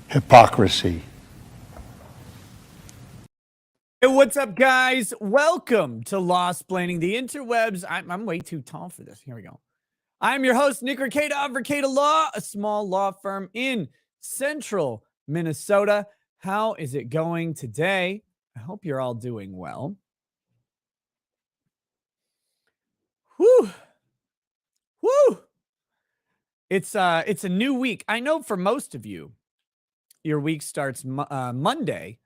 Hypocrisy. Hey, what's up, guys? Welcome to Lost-Planning the Interwebs. I'm way too tall for this. Here we go. I'm your host, Nick Ricada of Ricada Law, a small law firm in central Minnesota. How is it going today? I hope you're all doing well. Whew. Whew. It's a new week. I know for most of you, your week starts Monday.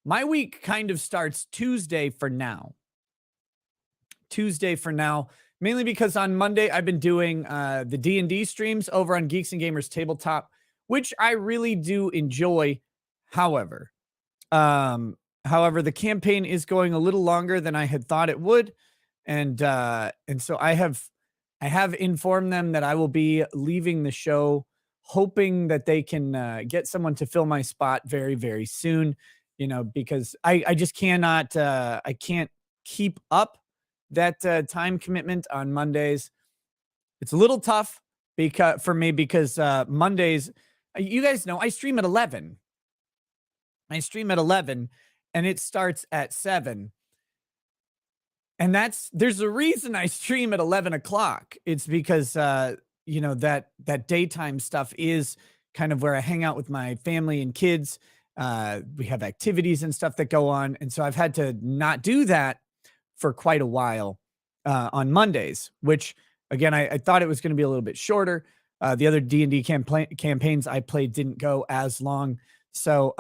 My week kind of starts Tuesday for now. Mainly because on Monday I've been doing the D&D streams over on Geeks and Gamers Tabletop, which I really do enjoy. However, the campaign is going a little longer than I had thought it would, and so I have informed them that I will be leaving the show, hoping that they can get someone to fill my spot very, very soon. You know, because I just cannot, I can't keep up that time commitment on Mondays. It's a little tough for me because Mondays, you guys know, I stream at 11. And it starts at 7. And there's a reason I stream at 11 o'clock. It's because, you know, that daytime stuff is kind of where I hang out with my family and kids. We have activities and stuff that go on. And so I've had to not do that for quite a while on Mondays, which again, I thought it was going to be a little bit shorter. The other D&D campaigns I played didn't go as long. So,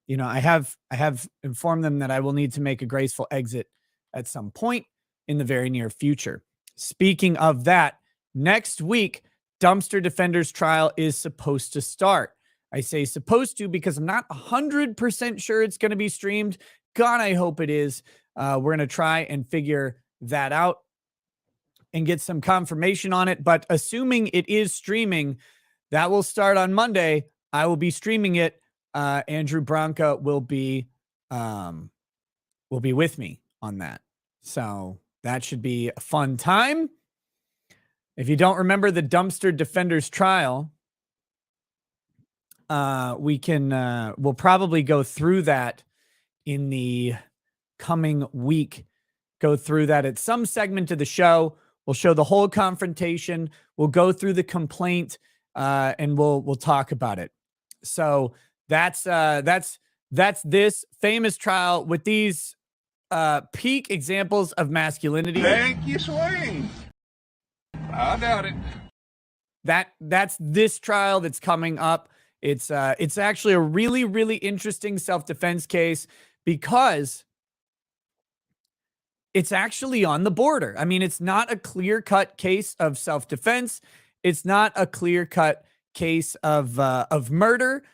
you know, I have informed them that I will need to make a graceful exit at some point in the very near future. Speaking of that, next week, Dumpster Defender's trial is supposed to start. I say supposed to because I'm not 100% sure it's going to be streamed. God, I hope it is. We're going to try and figure that out and get some confirmation on it. But assuming it is streaming, that will start on Monday. I will be streaming it. Andrew Branca will be with me on that. So that should be a fun time. If you don't remember the Dumpster Defender's trial, we'll probably go through that in the coming week. Go through that at some segment of the show. We'll show the whole confrontation. We'll go through the complaint, and we'll talk about it. So that's this famous trial with these peak examples of masculinity. Thank you, swing. I doubt it. That's this trial that's coming up. It's actually a really, really interesting self-defense case because it's actually on the border. I mean, it's not a clear-cut case of self-defense. It's not a clear-cut case of murder.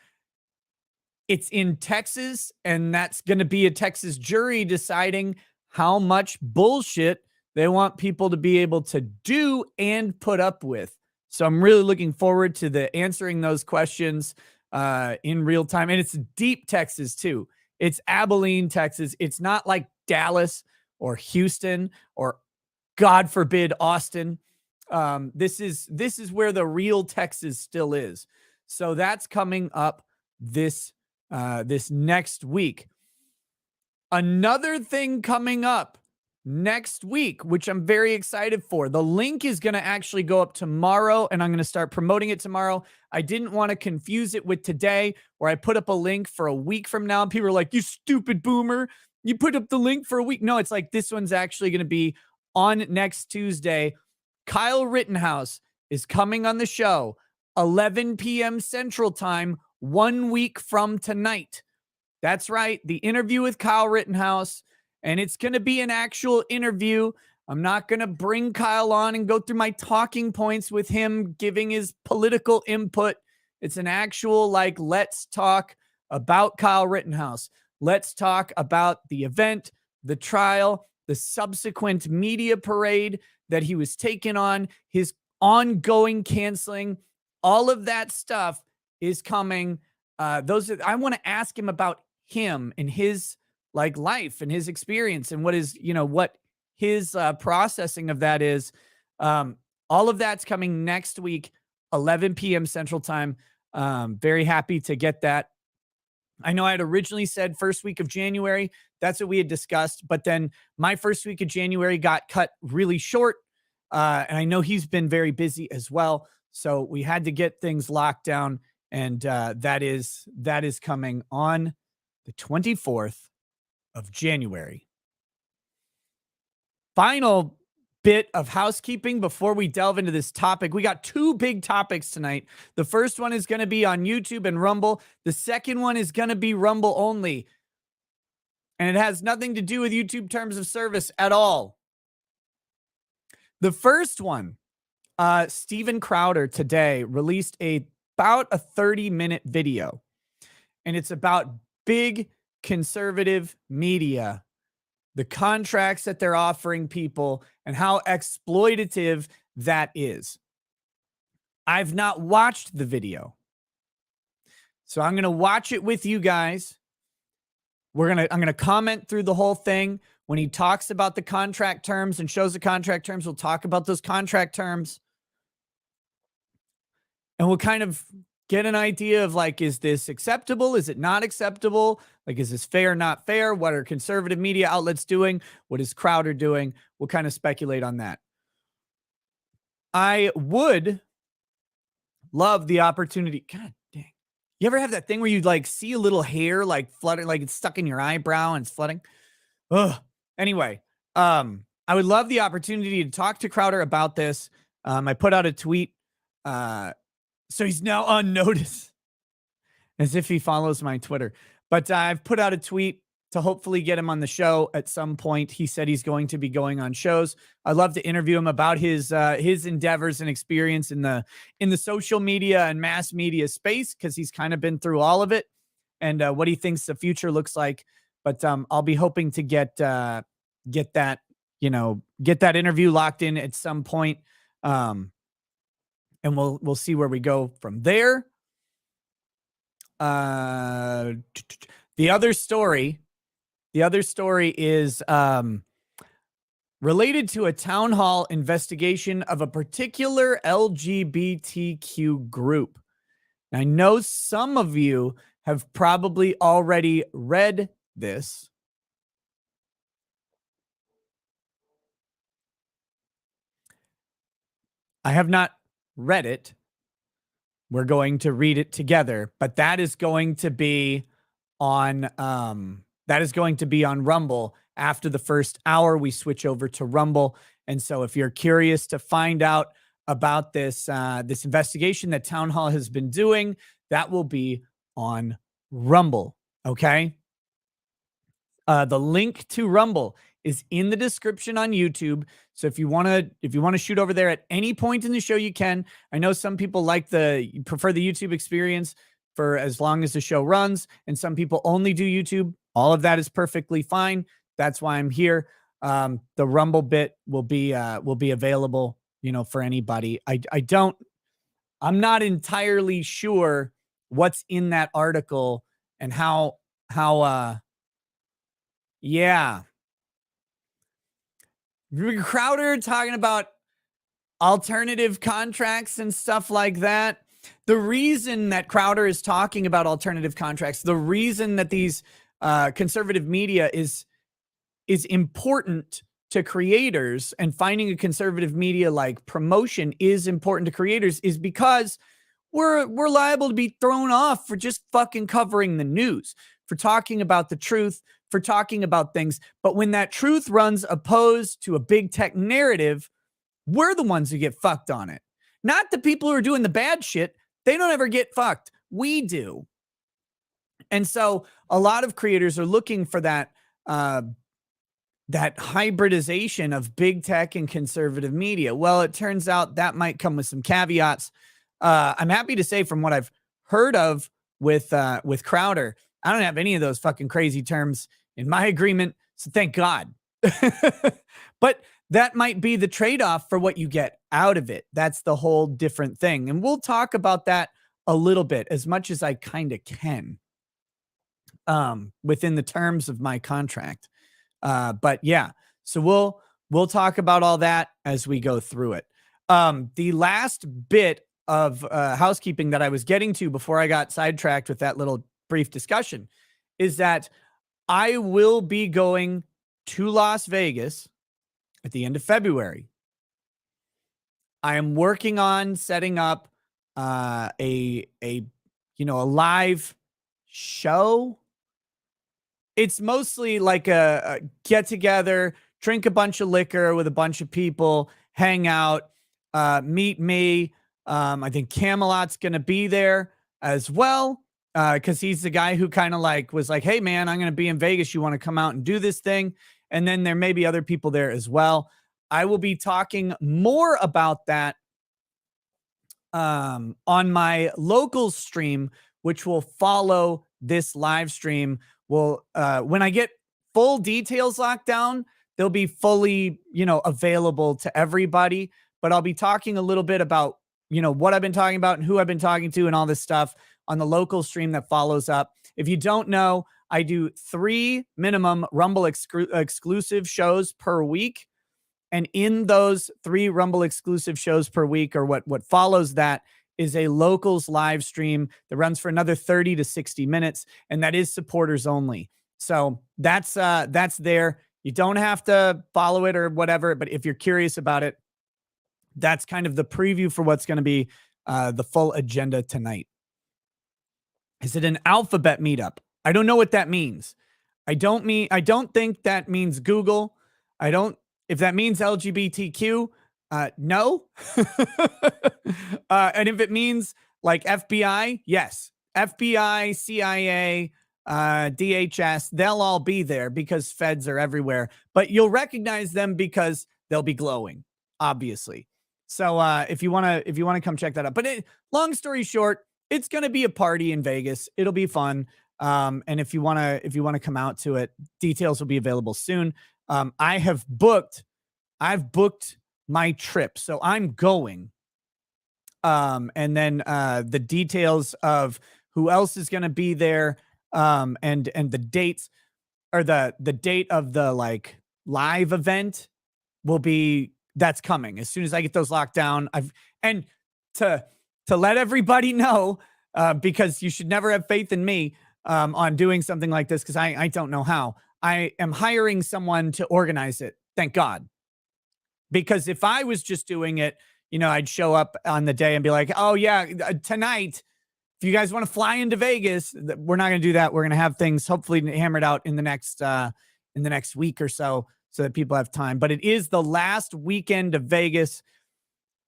It's in Texas, and that's going to be a Texas jury deciding how much bullshit they want people to be able to do and put up with. So I'm really looking forward to answering those questions in real time. And it's deep Texas too. It's Abilene, Texas. It's not like Dallas or Houston or, God forbid, Austin. This is where the real Texas still is. So that's coming up this next week. Another thing coming up next week, which I'm very excited for. The link is going to actually go up tomorrow, and I'm going to start promoting it tomorrow. I didn't want to confuse it with today, where I put up a link for a week from now. And people are like, you stupid boomer. You put up the link for a week. No, it's like this one's actually going to be on next Tuesday. Kyle Rittenhouse is coming on the show, 11 p.m. Central Time, 1 week from tonight. That's right. The interview with Kyle Rittenhouse. And it's going to be an actual interview. I'm not going to bring Kyle on and go through my talking points with him giving his political input. It's an actual, like, let's talk about Kyle Rittenhouse. Let's talk about the event, the trial, the subsequent media parade that he was taken on, his ongoing canceling. All of that stuff is coming. I want to ask him about him and his life and his experience and what his processing of that is. All of that's coming next week, 11 p.m. Central Time. Very happy to get that. I know I had originally said first week of January. That's what we had discussed. But then my first week of January got cut really short. And I know he's been very busy as well. So we had to get things locked down. And that is coming on the 24th of January. Final bit of housekeeping before we delve into this topic. We got two big topics tonight. The first one is going to be on YouTube and Rumble. The second one is going to be Rumble only. And it has nothing to do with YouTube terms of service at all. The first one, Steven Crowder today released about a 30-minute video. And it's about big conservative media, the contracts that they're offering people, and how exploitative that is. I've not watched the video, so I'm going to watch it with you guys. I'm going to comment through the whole thing. When he talks about the contract terms and shows the contract terms, we'll talk about those contract terms. And we'll kind of get an idea of, like, is this acceptable? Is it not acceptable? Like, is this fair, not fair? What are conservative media outlets doing? What is Crowder doing? We'll kind of speculate on that. I would love the opportunity. God dang. You ever have that thing where you like see a little hair like fluttering, like it's stuck in your eyebrow and it's flooding? Ugh. Anyway, I would love the opportunity to talk to Crowder about this. I put out a tweet. So he's now on notice, as if he follows my Twitter. But I've put out a tweet to hopefully get him on the show at some point. He said he's going to be going on shows. I'd love to interview him about his endeavors and experience in the social media and mass media space, because he's kind of been through all of it, and what he thinks the future looks like. But I'll be hoping to get that interview locked in at some point. And we'll see where we go from there. The other story is related to a Townhall investigation of a particular LGBTQ group. And I know some of you have probably already read this. I have not read it. We're going to read it together, but that is going to be on Rumble. After the first hour, we switch over to Rumble. And so if you're curious to find out about this investigation that Townhall has been doing, that will be on Rumble. Okay. The link to Rumble is in the description on YouTube. So if you want to shoot over there at any point in the show, you can. I know some people prefer the YouTube experience for as long as the show runs, and some people only do YouTube. All of that is perfectly fine. That's why I'm here. The Rumble bit will be available, for anybody. I'm not entirely sure what's in that article and how Crowder talking about alternative contracts and stuff like that. The reason that Crowder is talking about alternative contracts, the reason that these conservative media is important to creators, and finding a conservative media like promotion is important to creators, is because we're liable to be thrown off for just fucking covering the news, for talking about the truth, for talking about things. But when that truth runs opposed to a big tech narrative, we're the ones who get fucked on it. Not the people who are doing the bad shit. They don't ever get fucked. We do. And so a lot of creators are looking for that hybridization of big tech and conservative media. Well, it turns out that might come with some caveats. I'm happy to say, from what I've heard of with Crowder, I don't have any of those fucking crazy terms in my agreement, so thank God. But that might be the trade-off for what you get out of it. That's the whole different thing. And we'll talk about that a little bit, as much as I kind of can, within the terms of my contract. But yeah, so we'll talk about all that as we go through it. The last bit of housekeeping that I was getting to before I got sidetracked with that little brief discussion is that I will be going to Las Vegas at the end of February. I am working on setting up a live show. It's mostly like a get together, drink a bunch of liquor with a bunch of people, hang out, meet me. I think Camelot's going to be there as well, because he's the guy who kind of like was like, hey, man, I'm going to be in Vegas. You want to come out and do this thing? And then there may be other people there as well. I will be talking more about that on my local stream, which will follow this live stream. Well, when I get full details locked down, they'll be fully, available to everybody. But I'll be talking a little bit about, what I've been talking about and who I've been talking to and all this stuff on the local stream that follows up. If you don't know, I do 3 minimum Rumble exclusive shows per week. And in those 3 Rumble exclusive shows per week, or what follows that, is a locals live stream that runs for another 30 to 60 minutes. And that is supporters only. So that's there. You don't have to follow it or whatever, but if you're curious about it, that's kind of the preview for what's going to be the full agenda tonight. Is it an alphabet meetup? I don't know what that means. I don't think that means Google. If that means LGBTQ, no. And if it means like FBI, yes. FBI, CIA, DHS, they'll all be there because feds are everywhere. But you'll recognize them because they'll be glowing, obviously. So if you want to come check that out. But long story short, it's going to be a party in Vegas. It'll be fun. And if you want to come out to it, details will be available soon. I've booked my trip, so I'm going. And then the details of who else is going to be there, and the dates, or the date of the like live event that's coming as soon as I get those locked down. And to let everybody know, because you should never have faith in me on doing something like this, because I don't know how. I am hiring someone to organize it. Thank God. Because if I was just doing it, I'd show up on the day and be like, oh yeah, tonight, if you guys want to fly into Vegas, we're not going to do that. We're going to have things hopefully hammered out in the next week or so that people have time. But it is the last weekend of Vegas.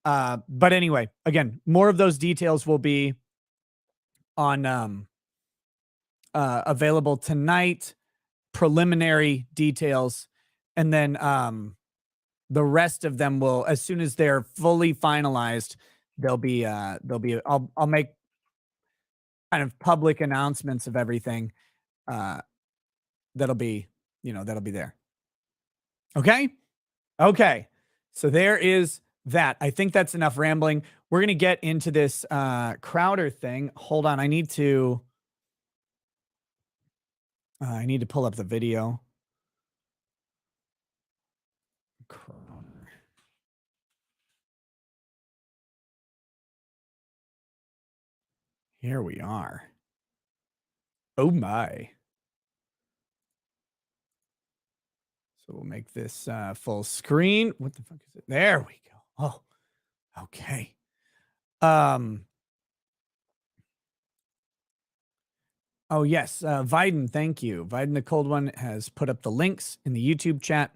But anyway, again, more of those details will be on available tonight, preliminary details, and then the rest of them will, as soon as they're fully finalized, they'll be I'll make kind of public announcements of everything that'll be there. Okay. So there is that. I think that's enough rambling. We're going to get into this Crowder thing. Hold on. I need to pull up the video. Crowder. Here we are. Oh my. So we'll make this full screen. What the fuck is it? There we go. Oh, okay. Oh, yes. Viden, thank you. Viden the Cold One has put up the links in the YouTube chat.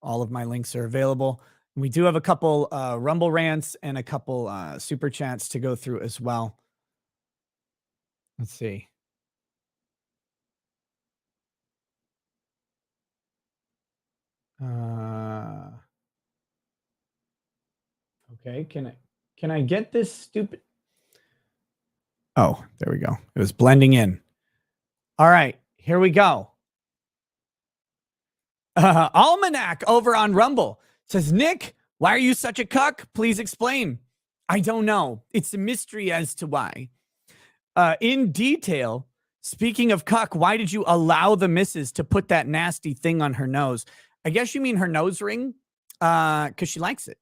All of my links are available. We do have a couple Rumble rants and a couple super chats to go through as well. Let's see. Okay, can I get this stupid? Oh, there we go. It was blending in. All right, here we go. Almanac over on Rumble says, Nick, why are you such a cuck? Please explain. I don't know. It's a mystery as to why. In detail, speaking of cuck, why did you allow the missus to put that nasty thing on her nose? I guess you mean her nose ring? Because she likes it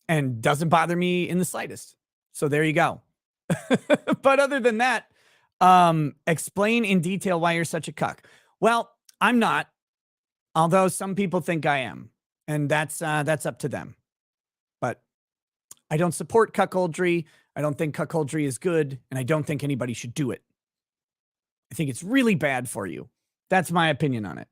and doesn't bother me in the slightest. So there you go. But other than that, explain in detail why you're such a cuck. Well, I'm not, although some people think I am, and that's up to them. But I don't support cuckoldry. I don't think cuckoldry is good, and I don't think anybody should do it. I think it's really bad for you. That's my opinion on it.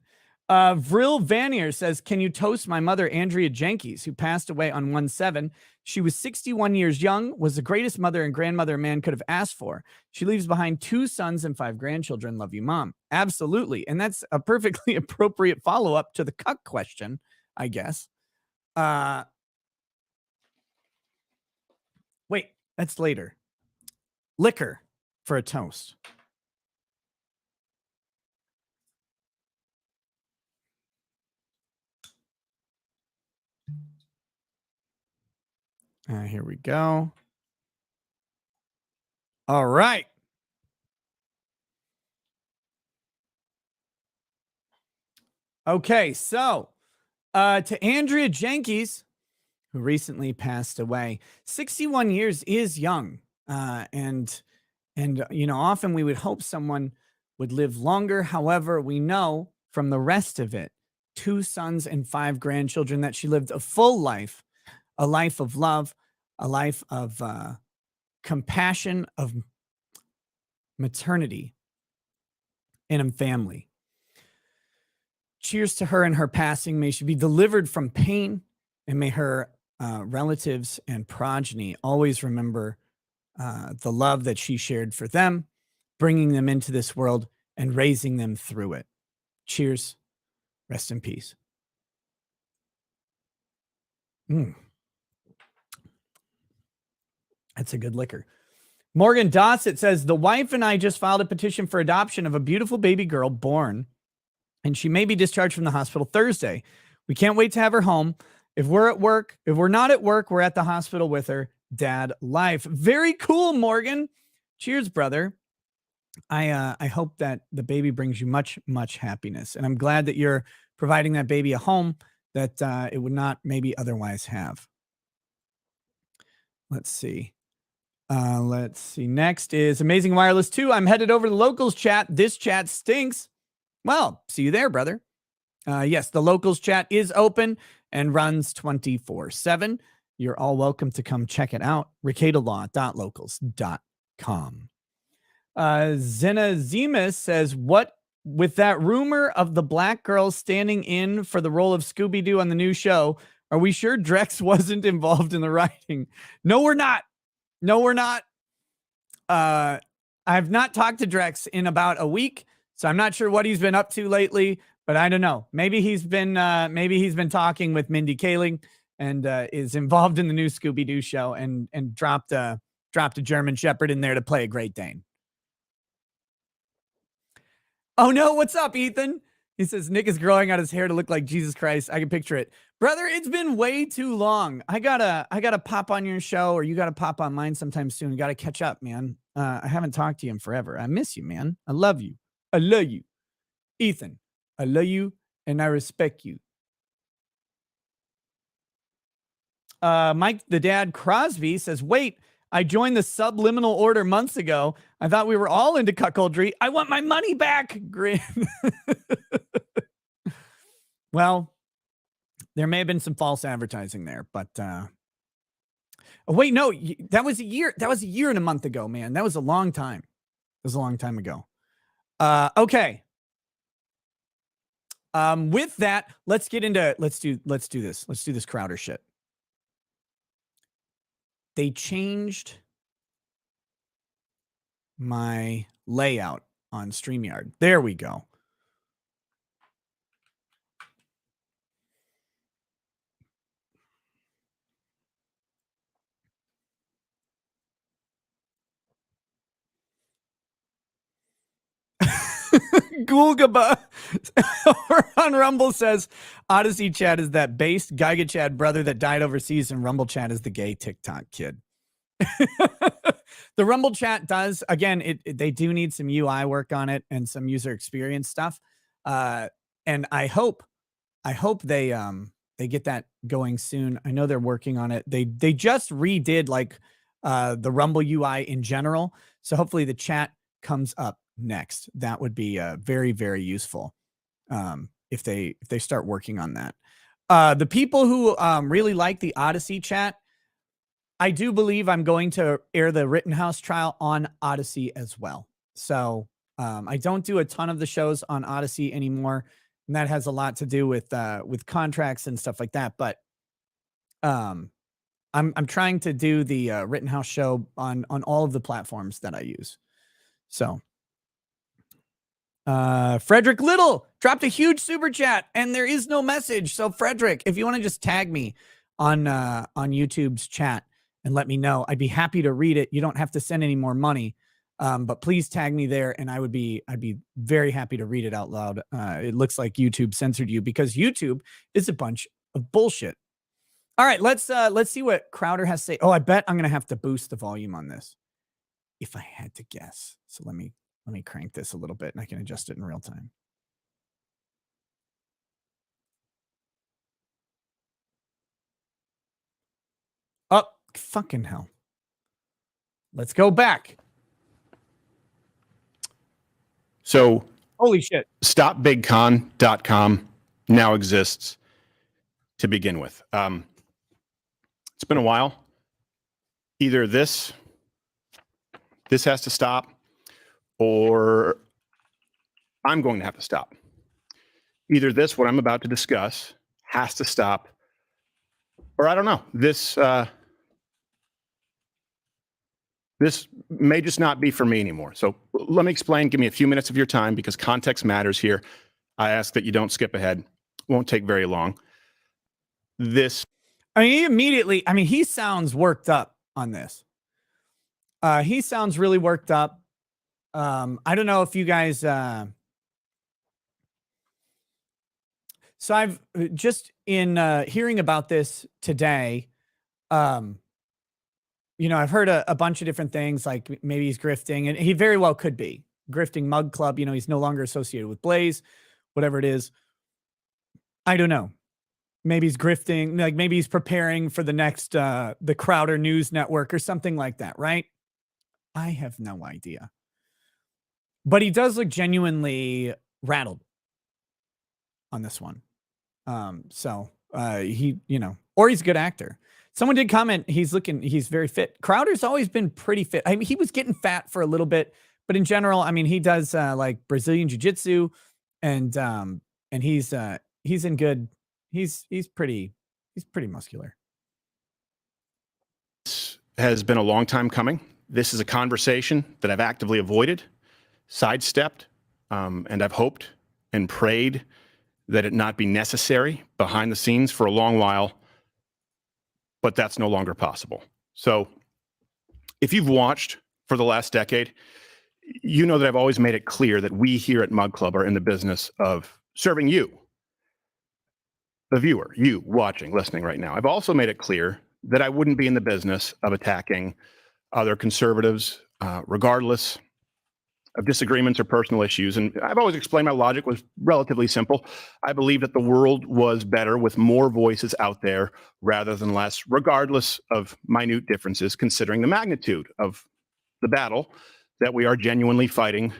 Vril Vanier says, can you toast my mother, Andrea Jenkins, who passed away on 1/7? She was 61 years young, was the greatest mother and grandmother a man could have asked for. She leaves behind 2 sons and 5 grandchildren. Love you, Mom. Absolutely. And that's a perfectly appropriate follow-up to the cuck question, I guess. Wait, that's later. Liquor for a toast. Here we go. All right. Okay, so to Andrea Jenkins, who recently passed away, 61 years is young. And you know, often we would hope someone would live longer. However, we know from the rest of it, 2 sons and 5 grandchildren, that she lived a full life, a life of love, a life of compassion, of maternity, and of family. Cheers to her and her passing. May she be delivered from pain, and may her relatives and progeny always remember the love that she shared for them, bringing them into this world and raising them through it. Cheers. Rest in peace. That's a good liquor. Morgan Dossett says, the wife and I just filed a petition for adoption of a beautiful baby girl born, and she may be discharged from the hospital Thursday. We can't wait to have her home. If we're at work, if we're not at work, we're at the hospital with her. Dad life. Very cool, Morgan. Cheers, brother. I hope that the baby brings you much, much happiness. And I'm glad that you're providing that baby a home that it would not maybe otherwise have. Let's see. Next is Amazing Wireless 2. I'm headed over to the locals chat. This chat stinks. Well, see you there, brother. Yes, the locals chat is open and runs 24/7. You're all welcome to come check it out. ricadalaw.locals.com. Zena Zemus says, what with that rumor of the black girl standing in for the role of Scooby-Doo on the new show, are we sure Drex wasn't involved in the writing? No, we're not. No, we're not. I've not talked to Drex in about a week, so I'm not sure what he's been up to lately, but I don't know. Maybe he's been talking with Mindy Kaling and is involved in the new Scooby-Doo show and dropped a German Shepherd in there to play a Great Dane. Oh no, what's up, Ethan? He says, Nick is growing out his hair to look like Jesus Christ. I can picture it. Brother, it's been way too long. I gotta pop on your show, or you gotta pop on mine sometime soon. Gotta catch up, man. I haven't talked to you in forever. I miss you, man. I love you. I love you. Ethan, I love you and I respect you. Mike, the dad Crosby says, wait, I joined the subliminal order months ago. I thought we were all into cuckoldry. I want my money back. Grin. Well, there may have been some false advertising there, but oh, wait, no, that was a year. That was a year and a month ago, man. That was a long time. It was a long time ago. Okay. With that, let's get into let's do this. Let's do this Crowder shit. They changed my layout on StreamYard. There we go. Gulgaba on Rumble says Odyssey Chad is that based Giga Chad brother that died overseas, and Rumble Chat is the gay TikTok kid. The Rumble Chat does, again, they do need some UI work on it and some user experience stuff. And I hope they they get that going soon. I know they're working on it. They just redid like the Rumble UI in general. So hopefully the chat comes up next. That would be very, very useful if they start working on that. The people who really like the Odyssey chat, I do believe I'm going to air the Rittenhouse trial on Odyssey as well. So I don't do a ton of the shows on Odyssey anymore, and that has a lot to do with contracts and stuff like that. But I'm trying to do the Rittenhouse show on all of the platforms that I use. So Frederick Little dropped a huge super chat, and there is no message. So Frederick, if you want to just tag me on YouTube's chat and let me know, I'd be happy to read it. You don't have to send any more money, but please tag me there, and I'd be very happy to read it out loud. It looks like YouTube censored you because YouTube is a bunch of bullshit. All right, let's see what Crowder has to say. Oh, I bet I'm gonna have to boost the volume on this if I had to guess. So let me crank this a little bit, and I can adjust it in real time. Oh, fucking hell. Let's go back. So holy shit. StopBigCon.com now exists to begin with. It's been a while. Either this has to stop, or I'm going to have to stop. Either this, what I'm about to discuss, has to stop, or I don't know. This may just not be for me anymore. So let me explain. Give me a few minutes of your time because context matters here. I ask that you don't skip ahead. Won't take very long. He sounds worked up on this. He sounds really worked up. I don't know if you guys, so I've just in hearing about this today, I've heard a bunch of different things, like maybe he's grifting, and he very well could be grifting Mug Club. He's no longer associated with Blaze, whatever it is. I don't know. Maybe he's grifting, like maybe he's preparing for the next, the Crowder News Network or something like that, right? I have no idea. But he does look genuinely rattled on this one. He, or he's a good actor. Someone did comment, he's very fit. Crowder's always been pretty fit. I mean, he was getting fat for a little bit, but in general, I mean, he does like Brazilian jiu-jitsu, and he's in good, he's pretty muscular. This has been a long time coming. This is a conversation that I've actively avoided, sidestepped, and I've hoped and prayed that it not be necessary behind the scenes for a long while, but that's no longer possible. So if you've watched for the last decade, you know that I've always made it clear that we here at Mug Club are in the business of serving you, the viewer, you watching, listening right now. I've also made it clear that I wouldn't be in the business of attacking other conservatives, regardless of disagreements or personal issues. And I've always explained my logic was relatively simple. I believe that the world was better with more voices out there rather than less, regardless of minute differences, considering the magnitude of the battle that we are genuinely fighting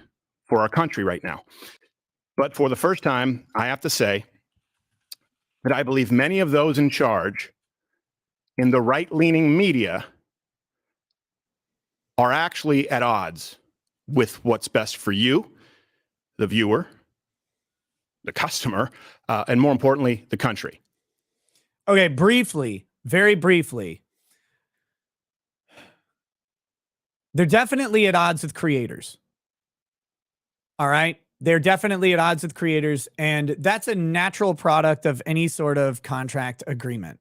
for our country right now. But for the first time, I have to say that I believe many of those in charge in the right-leaning media are actually at odds with what's best for you, the viewer, the customer, and more importantly, the country. Okay, briefly, very briefly. They're definitely at odds with creators. All right? They're definitely at odds with creators, and that's a natural product of any sort of contract agreement.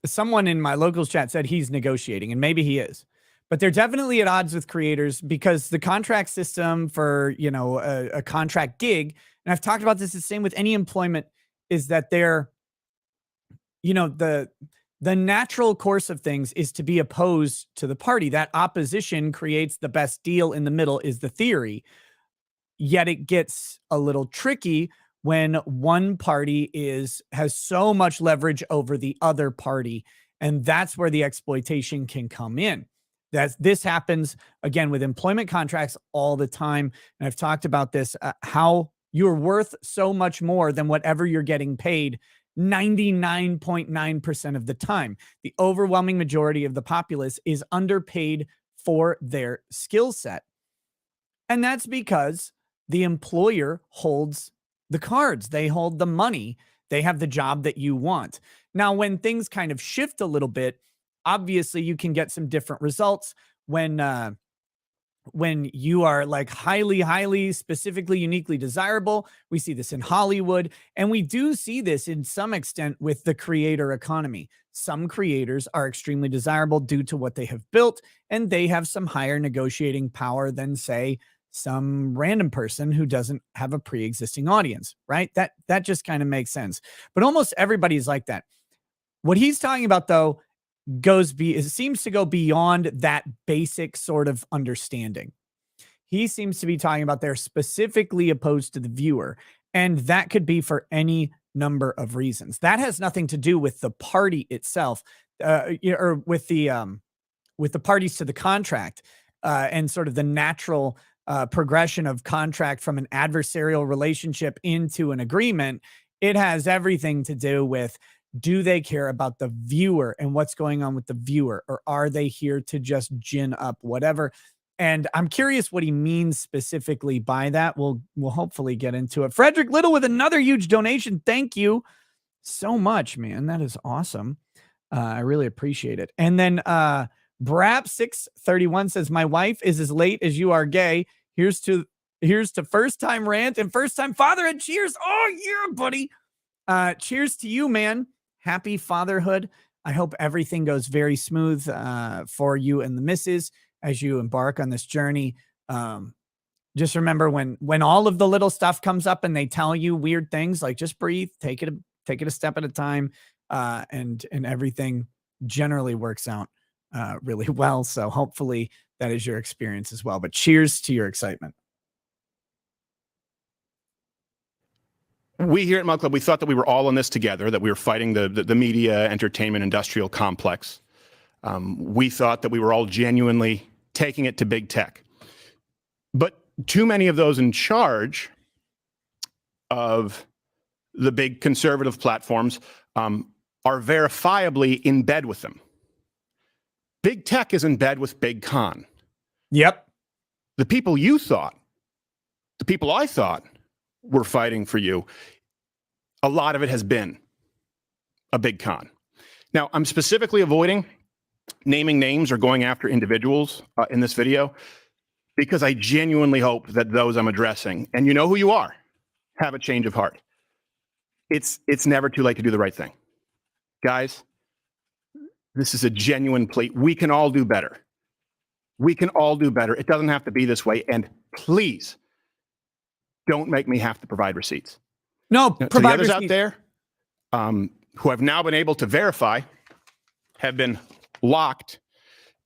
Someone in my locals chat said he's negotiating, and maybe he is. But they're definitely at odds with creators because the contract system for, a contract gig, and I've talked about this the same with any employment, is that they're, the natural course of things is to be opposed to the party. That opposition creates the best deal in the middle is the theory. Yet it gets a little tricky when one party has so much leverage over the other party, and that's where the exploitation can come in. This happens again with employment contracts all the time, and I've talked about this, how you're worth so much more than whatever you're getting paid 99.9% of the time. The overwhelming majority of the populace is underpaid for their skill set. And that's because the employer holds the cards. They hold the money. They have the job that you want. Now, when things kind of shift a little bit, obviously you can get some different results when you are like highly specifically uniquely desirable. We see this in Hollywood, and we do see this in some extent with the creator economy. Some creators are extremely desirable due to what they have built, and they have some higher negotiating power than, say, some random person who doesn't have a pre-existing audience, right? That just kind of makes sense. But almost everybody's like that. What he's talking about, though, seems to go beyond that basic sort of understanding. He seems to be talking about they're specifically opposed to the viewer, and that could be for any number of reasons. That has nothing to do with the party itself, or with the parties to the contract, and sort of the natural progression of contract from an adversarial relationship into an agreement. It has everything to do with, do they care about the viewer and what's going on with the viewer, or are they here to just gin up whatever? And I'm curious what he means specifically by that. We'll hopefully get into it. Frederick Little with another huge donation. Thank you so much, man. That is awesome. I really appreciate it. And then Brap631 says, my wife is as late as you are gay. Here's to first time rant and first time father, and cheers. Oh yeah, buddy. Cheers to you, man. Happy fatherhood. I hope everything goes very smooth for you and the missus as you embark on this journey. Just remember when all of the little stuff comes up and they tell you weird things, like just breathe, take it a step at a time, and everything generally works out really well. So hopefully that is your experience as well. But cheers to your excitement. We here at Mug Club, we thought that we were all in this together, that we were fighting the media, entertainment, industrial complex. We thought that we were all genuinely taking it to big tech. But too many of those in charge of the big conservative platforms are verifiably in bed with them. Big tech is in bed with big con. Yep. The people I thought were fighting for you, a lot of it has been a big con. Now, I'm specifically avoiding naming names or going after individuals in this video because I genuinely hope that those I'm addressing, and you know who you are, have a change of heart. It's never too late to do the right thing. Guys, this is a genuine plea. We can all do better. We can all do better. It doesn't have to be this way. And please, don't make me have to provide receipts. No, now, provide to the others receipts out there who have now been able to verify, have been locked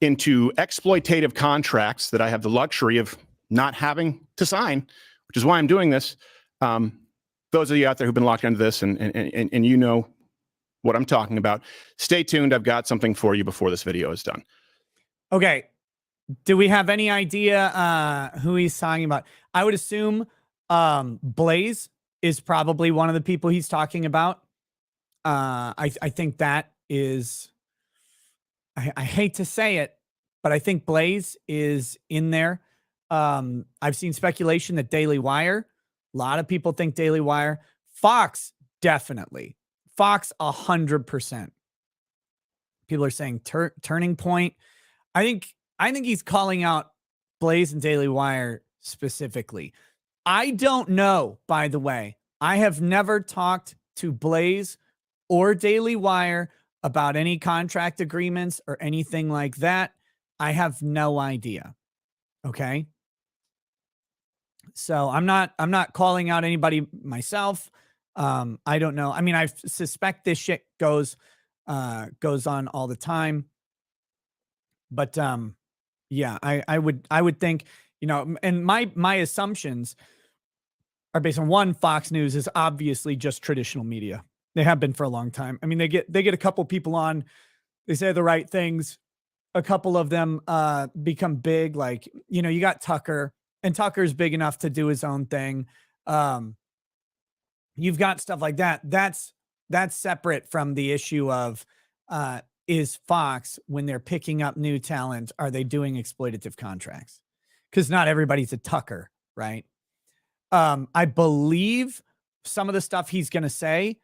into exploitative contracts that I have the luxury of not having to sign, which is why I'm doing this. Those of you out there who've been locked into this and you know what I'm talking about, stay tuned. I've got something for you before this video is done. Okay. Do we have any idea who he's talking about? I would assume Blaze is probably one of the people he's talking about. I think that is, I hate to say it, but I think Blaze is in there. I've seen speculation that Daily Wire, a lot of people think Daily Wire. Fox, definitely. Fox, 100%. People are saying Turning Point. I think he's calling out Blaze and Daily Wire specifically. I don't know, by the way. I have never talked to Blaze or Daily Wire about any contract agreements or anything like that. I have no idea. Okay. So I'm not calling out anybody myself. I don't know. I mean, I suspect this shit goes on all the time. But yeah, I would think, you know, and my assumptions are based on one. Fox News is obviously just traditional media. They have been for a long time. I mean, they get a couple people on, they say the right things. A couple of them become big. Like, you know, you got Tucker, and Tucker's big enough to do his own thing. You've got stuff like that. That's separate from the issue of is Fox, when they're picking up new talent, are they doing exploitative contracts? Because not everybody's a Tucker, right? I believe some of the stuff he's going to say,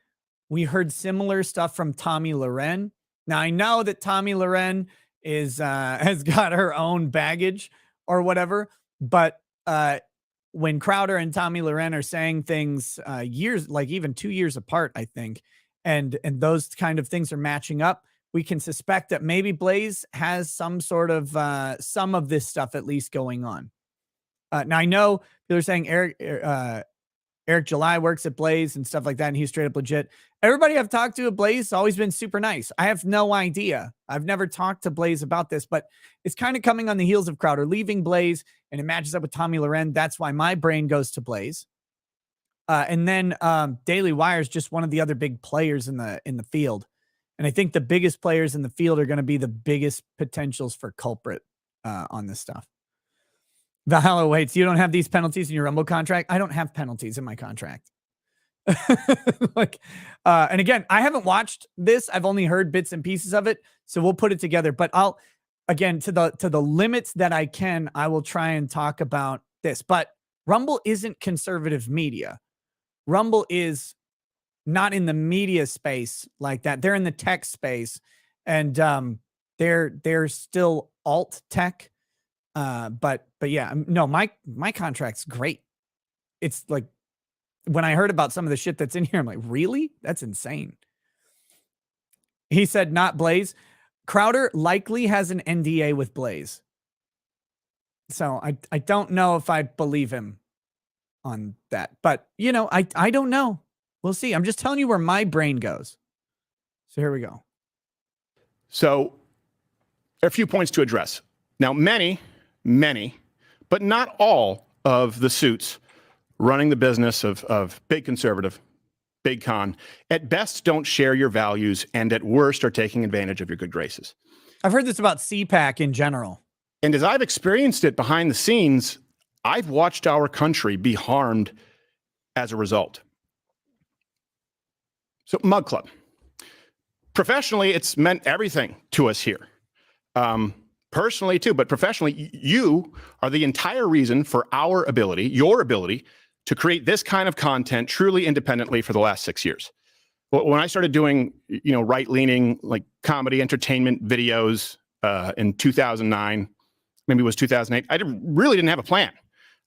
we heard similar stuff from Tommy Loren. Now, I know that Tommy Loren is has got her own baggage or whatever, but when Crowder and Tommy Loren are saying things years, like even 2 years apart, I think, and those kind of things are matching up, we can suspect that maybe Blaze has some sort of some of this stuff at least going on. Now, I know they're saying Eric July works at Blaze and stuff like that, and he's straight up legit. Everybody I've talked to at Blaze has always been super nice. I have no idea. I've never talked to Blaze about this, but it's kind of coming on the heels of Crowder leaving Blaze, and it matches up with Tommy Loren. That's why my brain goes to Blaze. And then Daily Wire is just one of the other big players in the field. And I think the biggest players in the field are going to be the biggest potentials for culprit on this stuff. Valhalla waits. You don't have these penalties in your Rumble contract? I don't have penalties in my contract. And again, I haven't watched this. I've only heard bits and pieces of it. So we'll put it together. But I'll, again, to the limits that I can, I will try and talk about this. But Rumble isn't conservative media. Rumble is not in the media space like that. They're in the tech space, and they're still alt tech. But yeah, no, my contract's great. It's like, when I heard about some of the shit that's in here, I'm like, really? That's insane. He said, not Blaze. Crowder likely has an NDA with Blaze. So I don't know if I believe him on that, but you know, I don't know. We'll see. I'm just telling you where my brain goes. So here we go. So a few points to address. Now, many, but not all of the suits running the business of big conservative, big con, at best don't share your values, and at worst are taking advantage of your good graces. I've heard this about CPAC in general. And as I've experienced it behind the scenes, I've watched our country be harmed as a result. So Mug Club. Professionally, it's meant everything to us here. Personally too, but professionally, you are the entire reason for our ability, your ability, to create this kind of content truly independently for the last 6 years. When I started doing, you know, right-leaning, like comedy entertainment videos in 2009, maybe it was 2008, I really didn't have a plan.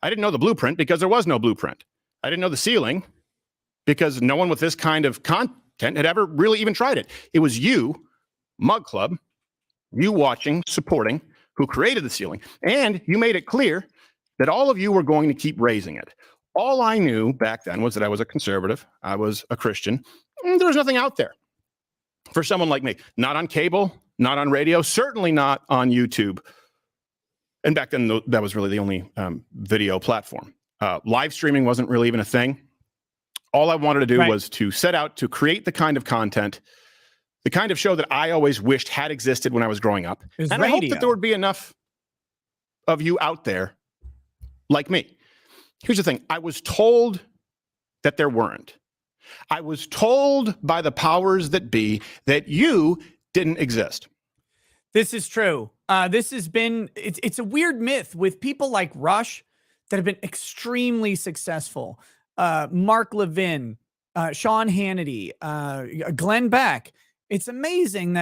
I didn't know the blueprint because there was no blueprint. I didn't know the ceiling because no one with this kind of content had ever really even tried it. It was you, Mug Club, you watching, supporting, who created the ceiling. And you made it clear that all of you were going to keep raising it. All I knew back then was that I was a conservative. I was a Christian. There was nothing out there for someone like me. Not on cable, not on radio, certainly not on YouTube. And back then, that was really the only video platform. Live streaming wasn't really even a thing. All I wanted to do was to set out to create the kind of content, the kind of show that I always wished had existed when I was growing up. And I hope that there would be enough of you out there like me. Here's the thing. I was told that there weren't. I was told by the powers that be that you didn't exist. This is true. This has been, it's a weird myth with people like Rush that have been extremely successful. Mark Levin, Sean Hannity, Glenn Beck. It's amazing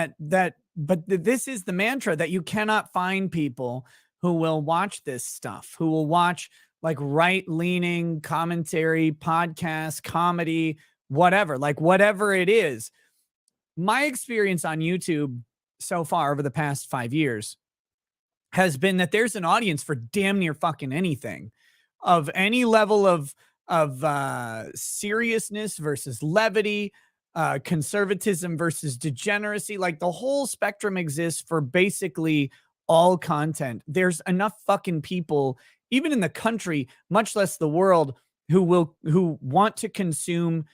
but this is the mantra, that you cannot find people who will watch this stuff, who will watch like right-leaning commentary, podcast, comedy, whatever, like whatever it is. My experience on YouTube so far over the past 5 years has been that there's an audience for damn near fucking anything, of any level of seriousness versus levity, conservatism versus degeneracy. Like the whole spectrum exists for basically all content. There's enough fucking people, even in the country, much less the world, who want to consume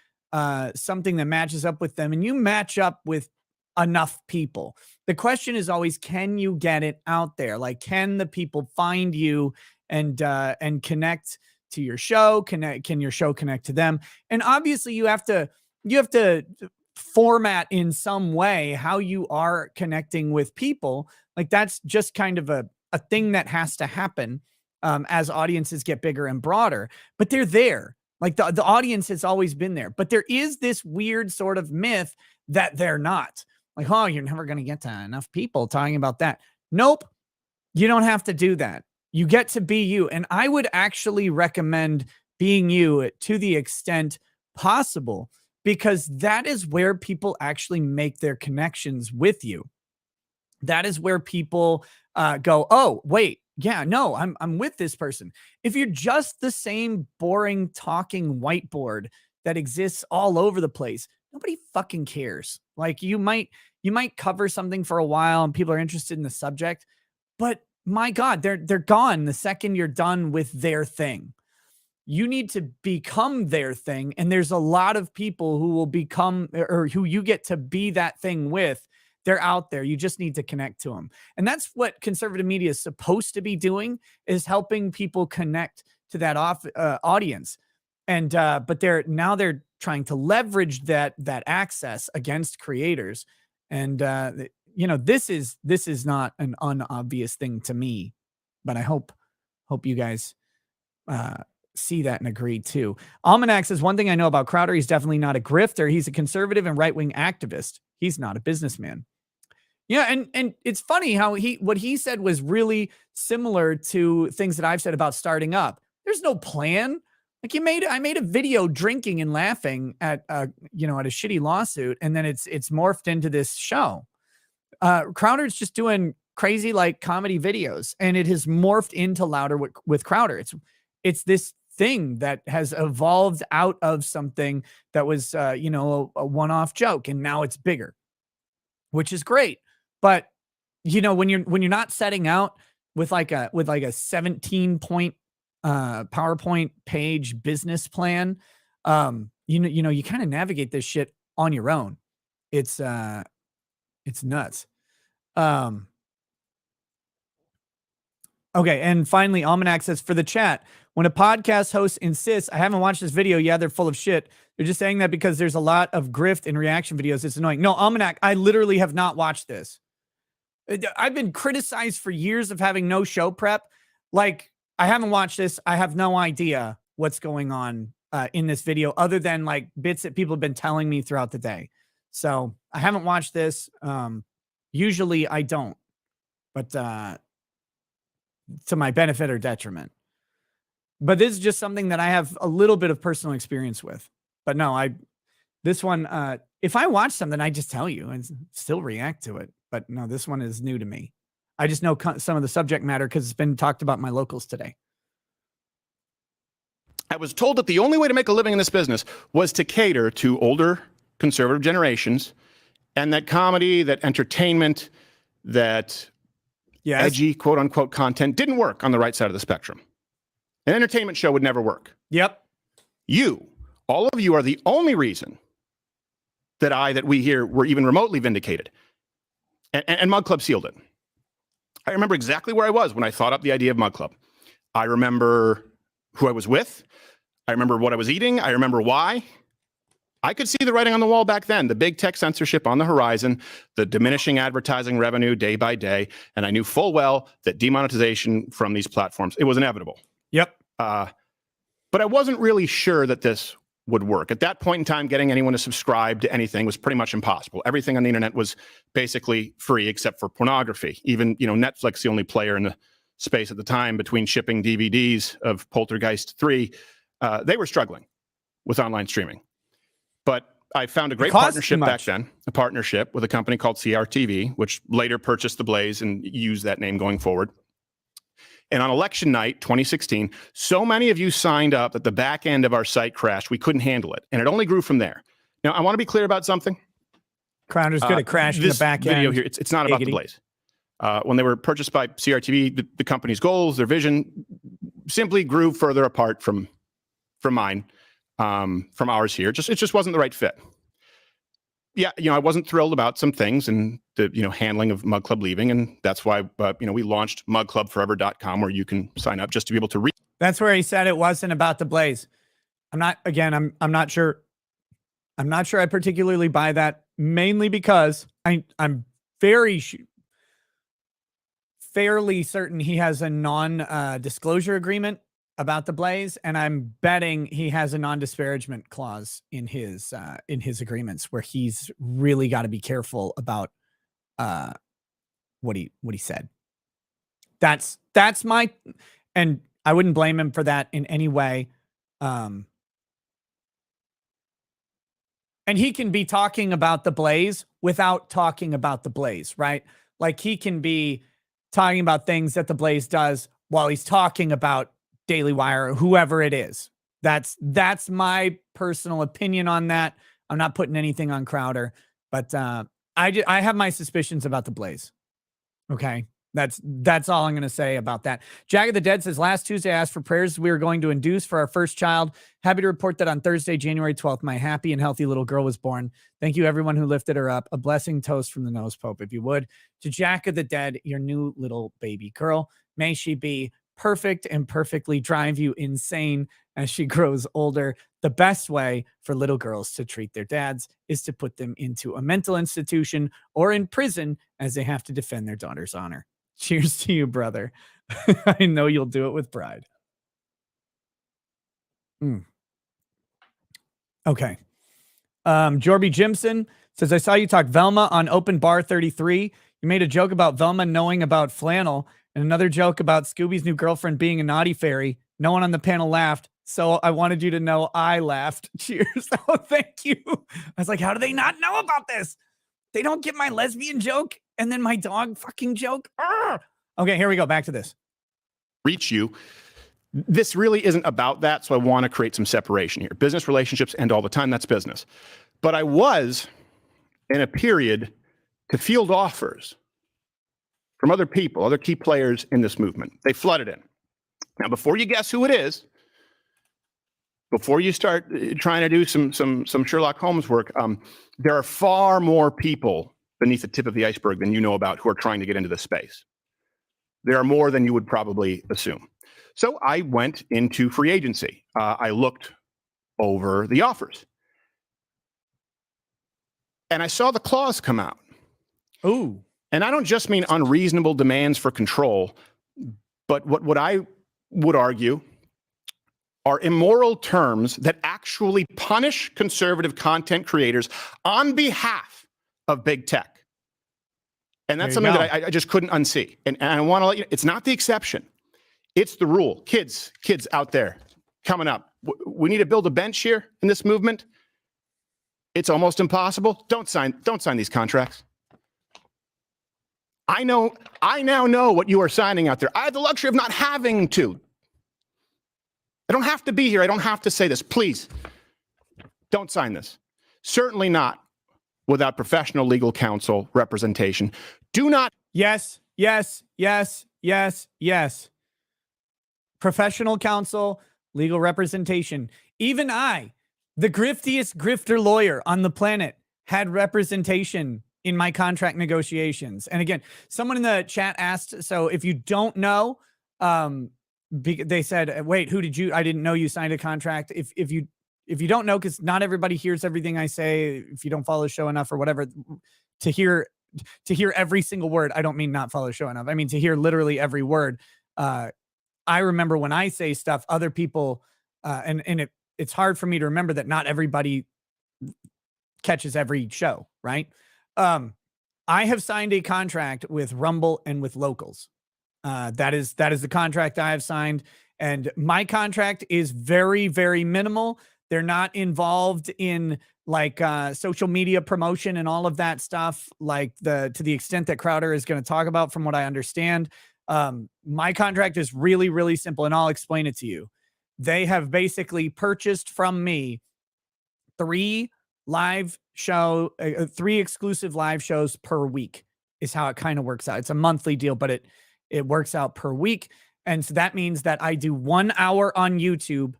something that matches up with them, and you match up with enough people. The question is always, can you get it out there? Like, can the people find you and connect to your show? Can your show connect to them? And obviously you have to format in some way how you are connecting with people. Like, that's just kind of a thing that has to happen as audiences get bigger and broader. But they're there. Like, the audience has always been there. But there is this weird sort of myth that they're not. Like, oh, you're never going to get to enough people talking about that. Nope. You don't have to do that. You get to be you. And I would actually recommend being you to the extent possible, because that is where people actually make their connections with you. That is where people go, oh, wait, yeah, no, I'm with this person. If you're just the same boring talking whiteboard that exists all over the place, nobody fucking cares. Like, you might cover something for a while and people are interested in the subject, but my God, they're gone the second you're done with their thing. You need to become their thing. And there's a lot of people who will become, or who you get to be that thing with. They're out there. You just need to connect to them. And that's what conservative media is supposed to be doing, is helping people connect to that audience. And, but they're trying to leverage that access against creators. And, this is not an unobvious thing to me, but I hope you guys, see that and agree too. Almanac says, one thing I know about Crowder, he's definitely not a grifter. He's a conservative and right-wing activist. He's not a businessman. Yeah. And it's funny how what he said was really similar to things that I've said about starting up. There's no plan. Like, I made a video drinking and laughing at a shitty lawsuit. And then it's morphed into this show. Crowder's just doing crazy, like, comedy videos, and it has morphed into Louder with Crowder. It's this thing that has evolved out of something that was, a one-off joke, and now it's bigger, which is great. But, when you're not setting out with like a 17-point PowerPoint page business plan, you kind of navigate this shit on your own. It's nuts. Okay. And finally, Almanac says, for the chat, when a podcast host insists, I haven't watched this video. Yeah, they're full of shit. They're just saying that because there's a lot of grift in reaction videos. It's annoying. No, Almanac, I literally have not watched this. I've been criticized for years of having no show prep. Like, I haven't watched this. I have no idea what's going on in this video, other than like bits that people have been telling me throughout the day. So I haven't watched this. Usually I don't, but to my benefit or detriment. But this is just something that I have a little bit of personal experience with. But no, this one, if I watch something, I just tell you and still react to it. But no, this one is new to me. I just know some of the subject matter because it's been talked about in my locals today. I was told that the only way to make a living in this business was to cater to older conservative generations, and that comedy, that entertainment, that edgy quote unquote content didn't work on the right side of the spectrum. An entertainment show would never work. Yep. All of you are the only reason that we here were even remotely vindicated. And Mug Club sealed it. I remember exactly where I was when I thought up the idea of Mug Club. I remember who I was with. I remember what I was eating. I remember why. I could see the writing on the wall back then, the big tech censorship on the horizon, the diminishing advertising revenue day by day. And I knew full well that demonetization from these platforms, it was inevitable. Yep. But I wasn't really sure that this would work. At that point in time, getting anyone to subscribe to anything was pretty much impossible. Everything on the internet was basically free except for pornography. Even, Netflix, the only player in the space at the time between shipping DVDs of Poltergeist 3, they were struggling with online streaming. But I found a great partnership back then, a partnership with a company called CRTV, which later purchased The Blaze and used that name going forward. And on election night, 2016, so many of you signed up that the back end of our site crashed. We couldn't handle it. And it only grew from there. Now, I want to be clear about something. Crowder's going to crash in the back end. This video here, it's not about The Blaze. When they were purchased by CRTV, the company's goals, their vision simply grew further apart from from mine, from ours here. It just wasn't the right fit. Yeah, I wasn't thrilled about some things and the, handling of Mug Club leaving. And that's why, we launched mugclubforever.com, where you can sign up just to be able to read. That's where he said it wasn't about the Blaze. I'm not sure. I'm not sure I particularly buy that, mainly because I'm fairly certain he has a non-disclosure agreement about the Blaze, and I'm betting he has a non-disparagement clause in his agreements, where he's really got to be careful about what he said. That's my, and I wouldn't blame him for that in any way. And he can be talking about the Blaze without talking about the Blaze, right? Like, he can be talking about things that the Blaze does while he's talking about Daily Wire or whoever it is. That's my personal opinion on that. I'm not putting anything on Crowder, but I have my suspicions about the Blaze. Okay. That's all I'm going to say about that. Jagged the Dead says, last Tuesday I asked for prayers we were going to induce for our first child. Happy to report that on Thursday, January 12th, my happy and healthy little girl was born. Thank you, everyone who lifted her up. A blessing toast from the Nose Pope, if you would. To Jack of the Dead, your new little baby girl. May she be perfect and perfectly drive you insane as she grows older. The best way for little girls to treat their dads is to put them into a mental institution or in prison, as they have to defend their daughter's honor. Cheers to you, brother. I know you'll do it with pride. Okay. Jorby Jimson says, I saw you talk Velma on Open Bar 33. You made a joke about Velma knowing about flannel and another joke about Scooby's new girlfriend being a naughty fairy. No one on the panel laughed, so I wanted you to know I laughed. Cheers. Oh, thank you. I was like, how do they not know about this? They don't get my lesbian joke and then my dog fucking joke. Arrgh! Okay, here we go. Back to this. Reach you. This really isn't about that, so I want to create some separation here. Business relationships end all the time. That's business. But I was in a period to field offers from other people, other key players in this movement. They flooded in. Now, before you guess who it is, before you start trying to do some Sherlock Holmes work, there are far more people beneath the tip of the iceberg than you know about who are trying to get into this space. There are more than you would probably assume. So I went into free agency. I looked over the offers. And I saw the clause come out. Ooh. And I don't just mean unreasonable demands for control, but what I would argue are immoral terms that actually punish conservative content creators on behalf of big tech. And that's something that I just couldn't unsee. And I want to let you know, it's not the exception. It's the rule. Kids out there coming up. We need to build a bench here in this movement. It's almost impossible. Don't sign these contracts. I now know what you are signing out there. I have the luxury of not having to. I don't have to be here. I don't have to say this. Please, don't sign this. Certainly not without professional legal counsel representation. Do not. Yes. Professional counsel, legal representation. Even I, the griftiest grifter lawyer on the planet, had representation in my contract negotiations. And again, someone in the chat asked, so if you don't know, they said, wait, I didn't know you signed a contract. If you don't know, because not everybody hears everything I say, if you don't follow the show enough or whatever, to hear every single word. I don't mean not follow the show enough. I mean to hear literally every word. I remember when I say stuff, other people, and it's hard for me to remember that not everybody catches every show, right? I have signed a contract with Rumble and with Locals. That is the contract I have signed, and my contract is very, very minimal. They're not involved in like social media promotion and all of that stuff, like to the extent that Crowder is going to talk about, from what I understand. My contract is really, really simple, and I'll explain it to you. They have basically purchased from me 3 exclusive live shows per week is how it kind of works out. It's a monthly deal, but it works out per week. And so that means that I do 1 hour on YouTube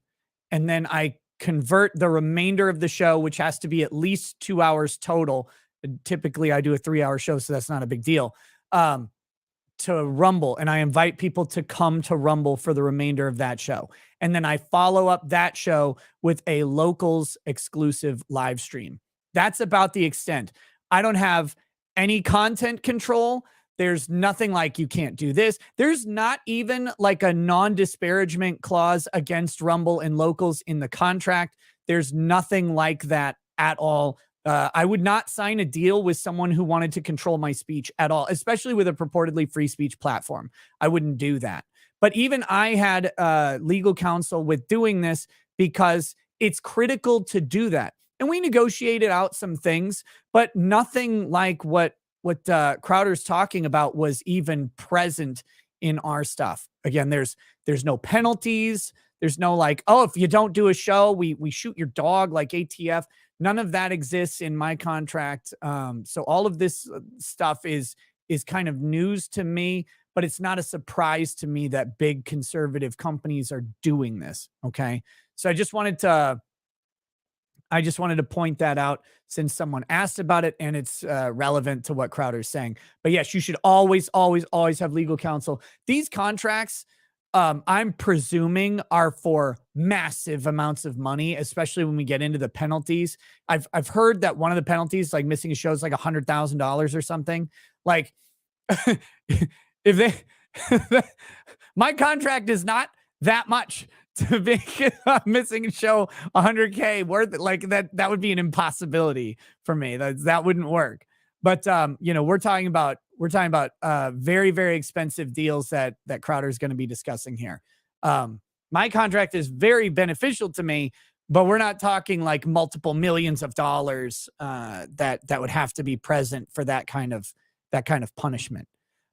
and then I convert the remainder of the show, which has to be at least 2 hours total. Typically, I do a 3-hour show, so that's not a big deal. To Rumble, and I invite people to come to Rumble for the remainder of that show. And then I follow up that show with a locals exclusive live stream. That's about the extent. I don't have any content control. There's nothing like you can't do this. There's not even like a non-disparagement clause against Rumble and locals in the contract. There's nothing like that at all. I would not sign a deal with someone who wanted to control my speech at all, especially with a purportedly free speech platform. I wouldn't do that. But even I had legal counsel with doing this because it's critical to do that. And we negotiated out some things, but nothing like what Crowder's talking about was even present in our stuff. Again, there's no penalties. There's no like, oh, if you don't do a show, we shoot your dog like ATF. None of that exists in my contract. So all of this stuff is kind of news to me, but it's not a surprise to me that big conservative companies are doing this. Okay. So I just wanted to point that out since someone asked about it, and it's relevant to what Crowder's saying. But yes, you should always, always, always have legal counsel. These contracts, I'm presuming, are for massive amounts of money, especially when we get into the penalties. I've heard that one of the penalties, like missing a show, is like $100,000 or something. Like, if they, my contract is not that much to make missing a show $100K worth it. Like that would be an impossibility for me. That wouldn't work. But we're talking about very, very expensive deals that Crowder is going to be discussing here. My contract is very beneficial to me, but we're not talking like multiple millions of dollars that would have to be present for that kind of punishment.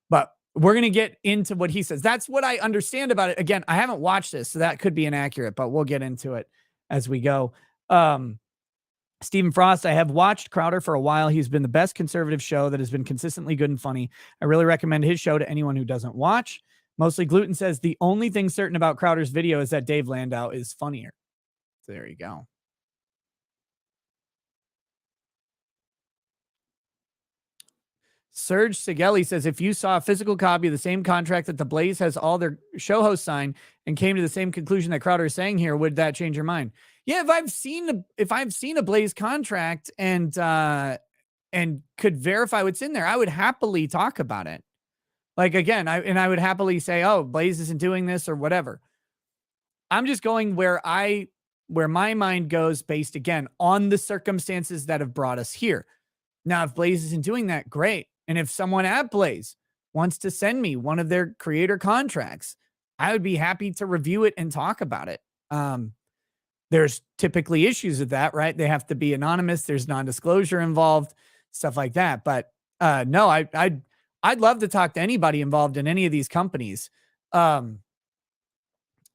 But we're going to get into what he says. That's what I understand about it. Again, I haven't watched this, so that could be inaccurate, but we'll get into it as we go. Stephen Frost, I have watched Crowder for a while. He's been the best conservative show that has been consistently good and funny. I really recommend his show to anyone who doesn't watch. Mostly Gluten says the only thing certain about Crowder's video is that Dave Landau is funnier. So there you go. Serge Sigelli says, if you saw a physical copy of the same contract that the Blaze has all their show hosts sign and came to the same conclusion that Crowder is saying here, would that change your mind? Yeah, if I've seen a Blaze contract and could verify what's in there, I would happily talk about it. Like, again, I would happily say, oh, Blaze isn't doing this or whatever. I'm just going where my mind goes based, again, on the circumstances that have brought us here. Now, if Blaze isn't doing that, great. And if someone at Blaze wants to send me one of their creator contracts, I would be happy to review it and talk about it. There's typically issues with that, right? They have to be anonymous. There's non-disclosure involved, stuff like that. But no, I'd love to talk to anybody involved in any of these companies that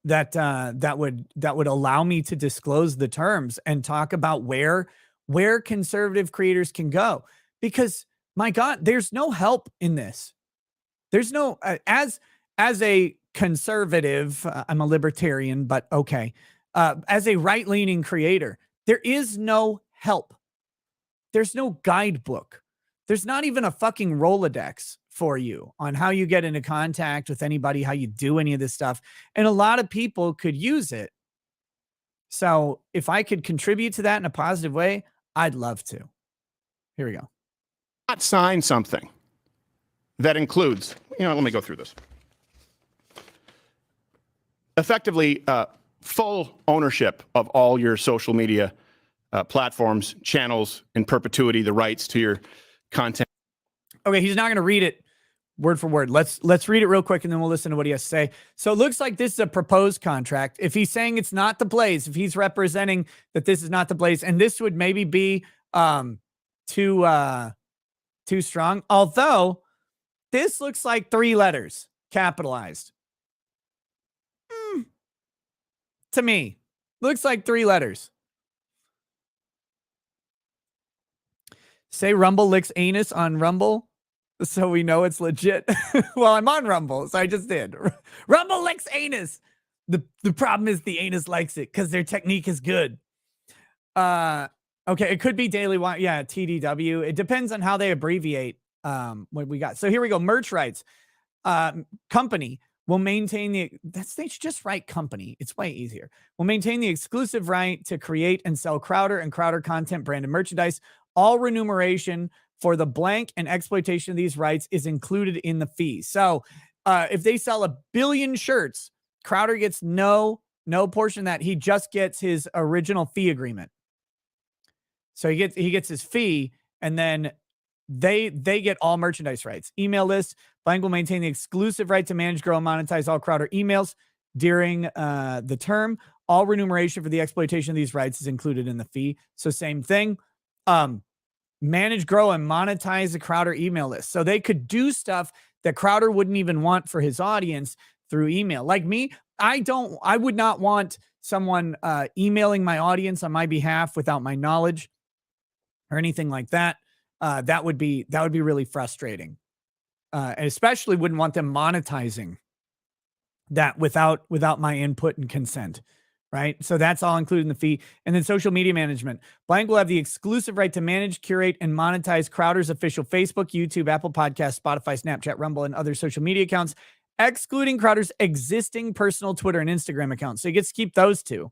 would allow me to disclose the terms and talk about where conservative creators can go. Because my God, there's no help in this. There's no, as a conservative, I'm a libertarian, but okay. As a right-leaning creator, there is no help. There's no guidebook. There's not even a fucking Rolodex for you on how you get into contact with anybody, how you do any of this stuff. And a lot of people could use it. So if I could contribute to that in a positive way, I'd love to. Here we go. Not sign something that includes, let me go through this. Effectively, full ownership of all your social media platforms, channels, in perpetuity, the rights to your content. Okay, he's not going to read it word for word. Let's read it real quick, and then we'll listen to what he has to say. So it looks like this is a proposed contract. If he's saying it's not the Blaze, if he's representing that this is not the Blaze, and this would maybe be too strong, although this looks like 3 letters capitalized. To me, looks like 3 letters. Say Rumble licks anus on Rumble, so we know it's legit. Well, I'm on Rumble, so I just did. Rumble licks anus. The problem is the anus likes it because their technique is good. Okay, it could be daily. Yeah, TDW. It depends on how they abbreviate what we got. So here we go. Merch rights. Company will maintain they should just write company. It's way easier. Will maintain the exclusive right to create and sell Crowder and Crowder content branded merchandise. All remuneration for the blank and exploitation of these rights is included in the fee. So if they sell 1 billion shirts, Crowder gets no portion of that. He just gets his original fee agreement. So he gets his fee, and then they get all merchandise rights. Email list. Blank will maintain the exclusive right to manage, grow, and monetize all Crowder emails during the term. All remuneration for the exploitation of these rights is included in the fee. So same thing. Manage, grow, and monetize the Crowder email list. So they could do stuff that Crowder wouldn't even want for his audience through email. Like me, I would not want someone emailing my audience on my behalf without my knowledge or anything like that. That would be really frustrating. And especially wouldn't want them monetizing that without my input and consent. Right. So that's all included in the fee. And then social media management. Blank will have the exclusive right to manage, curate, and monetize Crowder's official Facebook, YouTube, Apple Podcasts, Spotify, Snapchat, Rumble, and other social media accounts, excluding Crowder's existing personal Twitter and Instagram accounts. So he gets to keep those two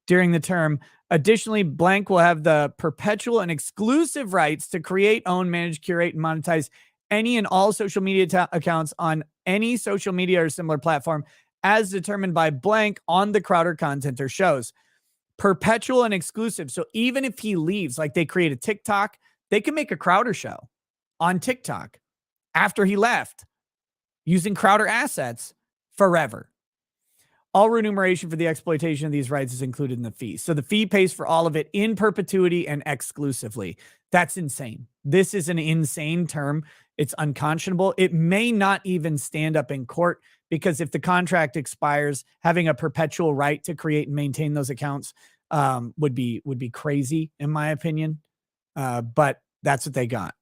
during the term. Additionally, Blank will have the perpetual and exclusive rights to create, own, manage, curate, and monetize any and all social media accounts on any social media or similar platform as determined by Blank on the Crowder content or shows. Perpetual and exclusive. So even if he leaves, like they create a TikTok, they can make a Crowder show on TikTok after he left using Crowder assets forever. All remuneration for the exploitation of these rights is included in the fee. So the fee pays for all of it in perpetuity and exclusively. That's insane. This is an insane term. It's unconscionable. It may not even stand up in court because if the contract expires, having a perpetual right to create and maintain those accounts would be crazy, in my opinion. But that's what they got.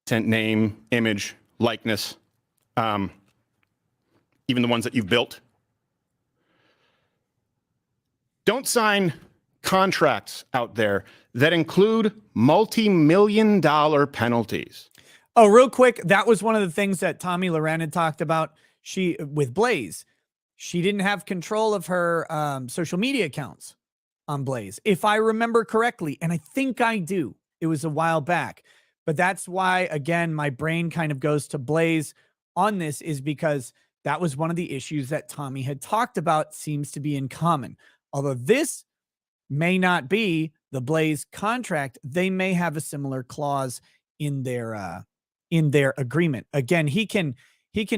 Name, image, likeness, even the ones that you've built. Don't sign contracts out there that include multi-million-dollar penalties. Oh, real quick, that was one of the things that Tomi Lahren had talked about. With Blaze, she didn't have control of her social media accounts on Blaze, if I remember correctly, and I think I do. It was a while back, but that's why, again, my brain kind of goes to Blaze on this, is because that was one of the issues that Tomi had talked about, seems to be in common. Although this may not be the Blaze contract, they may have a similar clause in their agreement. Again, he can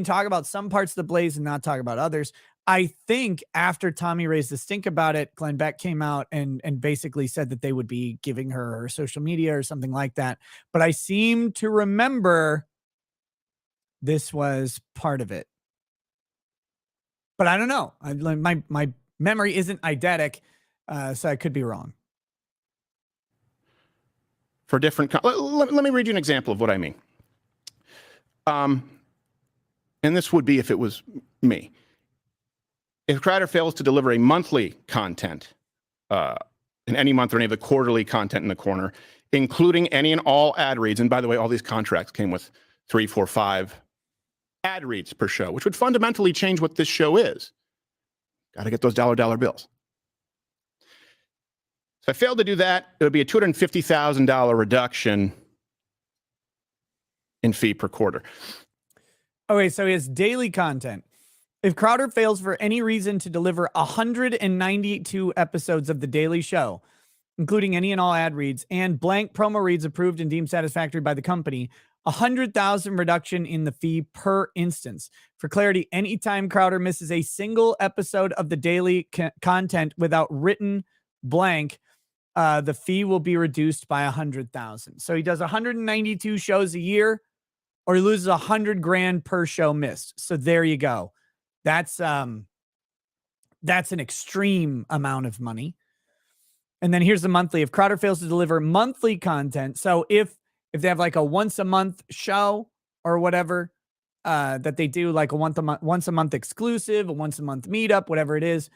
talk about some parts of the Blaze and not talk about others. I think after Tomi raised the stink about it, Glenn Beck came out and basically said that they would be giving her social media or something like that. But I seem to remember this was part of it. But I don't know. My memory isn't eidetic, so I could be wrong. For different, let me read you an example of what I mean. And this would be if it was me. If Crowder fails to deliver a monthly content in any month or any of the quarterly content in the corner, including any and all ad reads, and by the way, all these contracts came with 3, 4, 5 ad reads per show, which would fundamentally change what this show is. Got to get those dollar bills. So if I failed to do that, it would be a $250,000 reduction in fee per quarter. Okay, so he has daily content. If Crowder fails for any reason to deliver 192 episodes of The Daily Show, including any and all ad reads and blank promo reads approved and deemed satisfactory by the company, $100,000 reduction in the fee per instance. For clarity, anytime Crowder misses a single episode of the daily content without written blank, the fee will be reduced by $100,000. So he does 192 shows a year, or he loses $100,000 per show missed. So there you go. That's an extreme amount of money. And then here's the monthly. If Crowder fails to deliver monthly content, so if they have like a once a month show or whatever, that they do, like a once a month exclusive, a once a month meetup, whatever it is,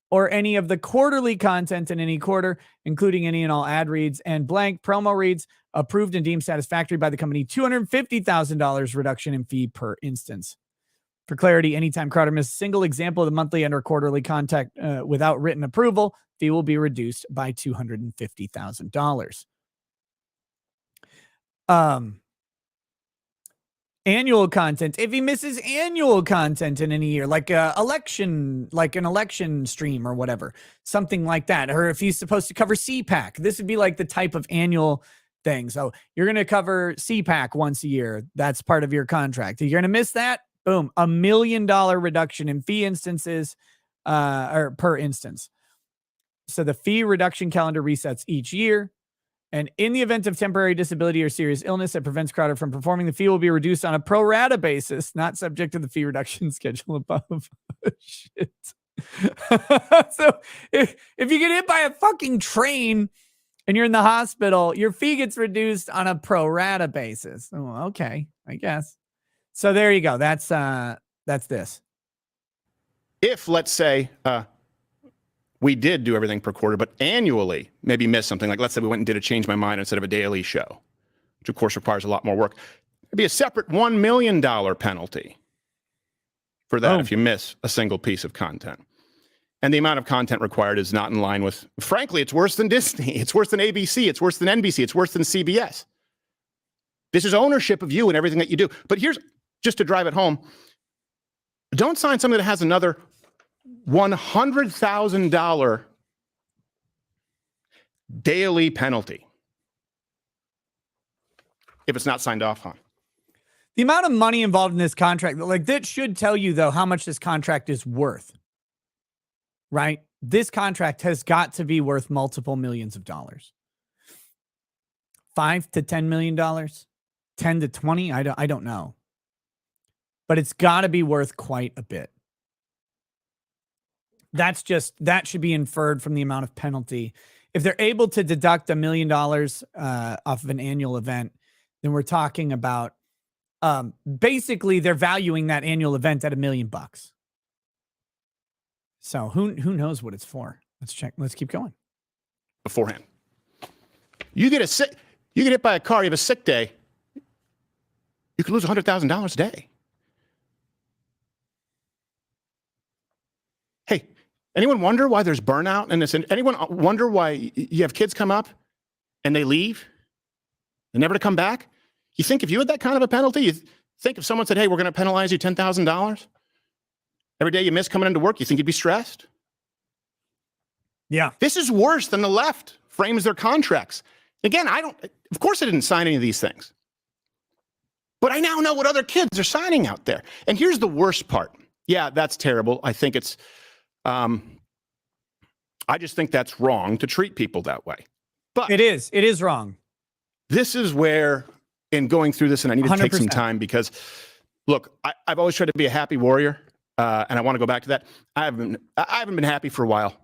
or any of the quarterly content in any quarter, including any and all ad reads and blank promo reads approved and deemed satisfactory by the company, $250,000 reduction in fee per instance. For clarity, anytime Crowder misses a single example of the monthly and or quarterly content without written approval, fee will be reduced by $250,000. Annual content. If he misses annual content in any year, like an election stream or whatever, something like that. Or if he's supposed to cover CPAC, this would be like the type of annual thing. So you're going to cover CPAC once a year. That's part of your contract. If you're going to miss that, boom, $1 million reduction in fee instances or per instance. So the fee reduction calendar resets each year. And in the event of temporary disability or serious illness that prevents Crowder from performing, the fee will be reduced on a pro rata basis, not subject to the fee reduction schedule above. Shit. So if you get hit by a fucking train and you're in the hospital, your fee gets reduced on a pro rata basis. Oh, okay, I guess. So there you go. That's this. If, let's say, we did do everything per quarter, but annually maybe miss something. Like, let's say we went and did a Change My Mind instead of a daily show, which of course requires a lot more work. It'd be a separate $1 million penalty for that if you miss a single piece of content. And the amount of content required is not in line with, frankly, it's worse than Disney. It's worse than ABC. It's worse than NBC. It's worse than CBS. This is ownership of you and everything that you do. But here's, just to drive it home, don't sign something that has another $100,000 daily penalty if it's not signed off on. The amount of money involved in this contract, like that should tell you though how much this contract is worth, right? This contract has got to be worth multiple millions of dollars. $5 to $10 million, 10 to 20. I don't know, but it's got to be worth quite a bit. That should be inferred from the amount of penalty. If they're able to deduct $1 million off of an annual event, then we're talking about basically they're valuing that annual event at $1 million. So who knows what it's for? Let's check. Let's keep going. Beforehand, you get hit by a car. You have a sick day. You could lose $100,000 a day. Hey, anyone wonder why there's burnout in this? Anyone wonder why you have kids come up and they leave and never to come back? You think if you had that kind of a penalty, you think if someone said, hey, we're going to penalize you $10,000 every day you miss coming into work, you think you'd be stressed? Yeah. This is worse than the left frames their contracts. Again, of course I didn't sign any of these things, but I now know what other kids are signing out there. And here's the worst part. Yeah, that's terrible. I think it's, I just think that's wrong to treat people that way. But it is wrong. This is where, in going through this, and I need to 100%. take some time because, look, I've always tried to be a happy warrior, and I want to go back to that. I haven't been happy for a while.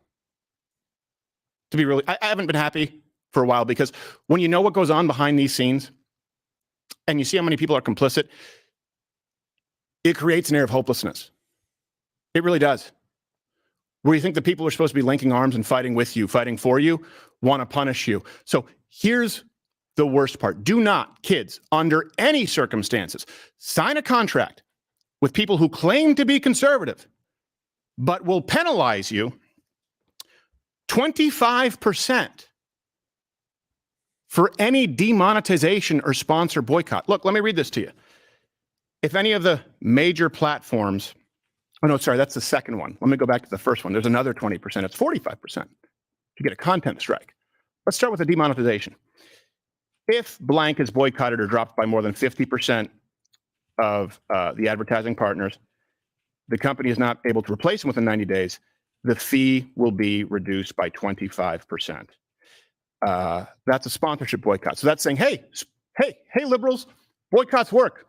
To be really, I haven't been happy for a while because when you know what goes on behind these scenes, and you see how many people are complicit, it creates an air of hopelessness. It really does. Where you think the people who are supposed to be linking arms and fighting with you, fighting for you, want to punish you. So here's the worst part. Do not, kids, under any circumstances, sign a contract with people who claim to be conservative, but will penalize you 25% for any demonetization or sponsor boycott. Look, let me read this to you. If any of the major platforms, oh no, sorry, that's the second one. Let me go back to the first one. There's another 20%. It's 45% to get a content strike. Let's start with the demonetization. If blank is boycotted or dropped by more than 50% of the advertising partners, the company is not able to replace them within 90 days, the fee will be reduced by 25%. That's a sponsorship boycott. So that's saying, hey, liberals, boycotts work.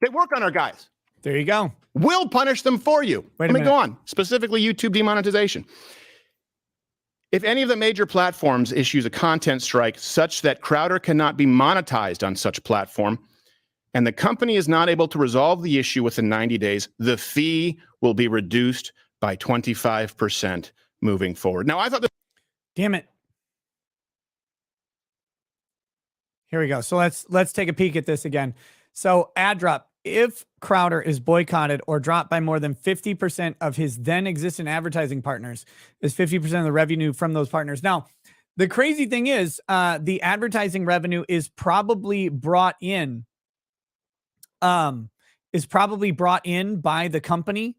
They work on our guys. There you go. We'll punish them for you. Let me go on. Specifically, YouTube demonetization. If any of the major platforms issues a content strike such that Crowder cannot be monetized on such platform, and the company is not able to resolve the issue within 90 days, the fee will be reduced by 25% moving forward. Now, I thought that. Damn it. Here we go. So let's take a peek at this again. So ad drop. If Crowder is boycotted or dropped by more than 50% of his then existing advertising partners, is 50% of the revenue from those partners. Now, the crazy thing is the advertising revenue is probably brought in by the company.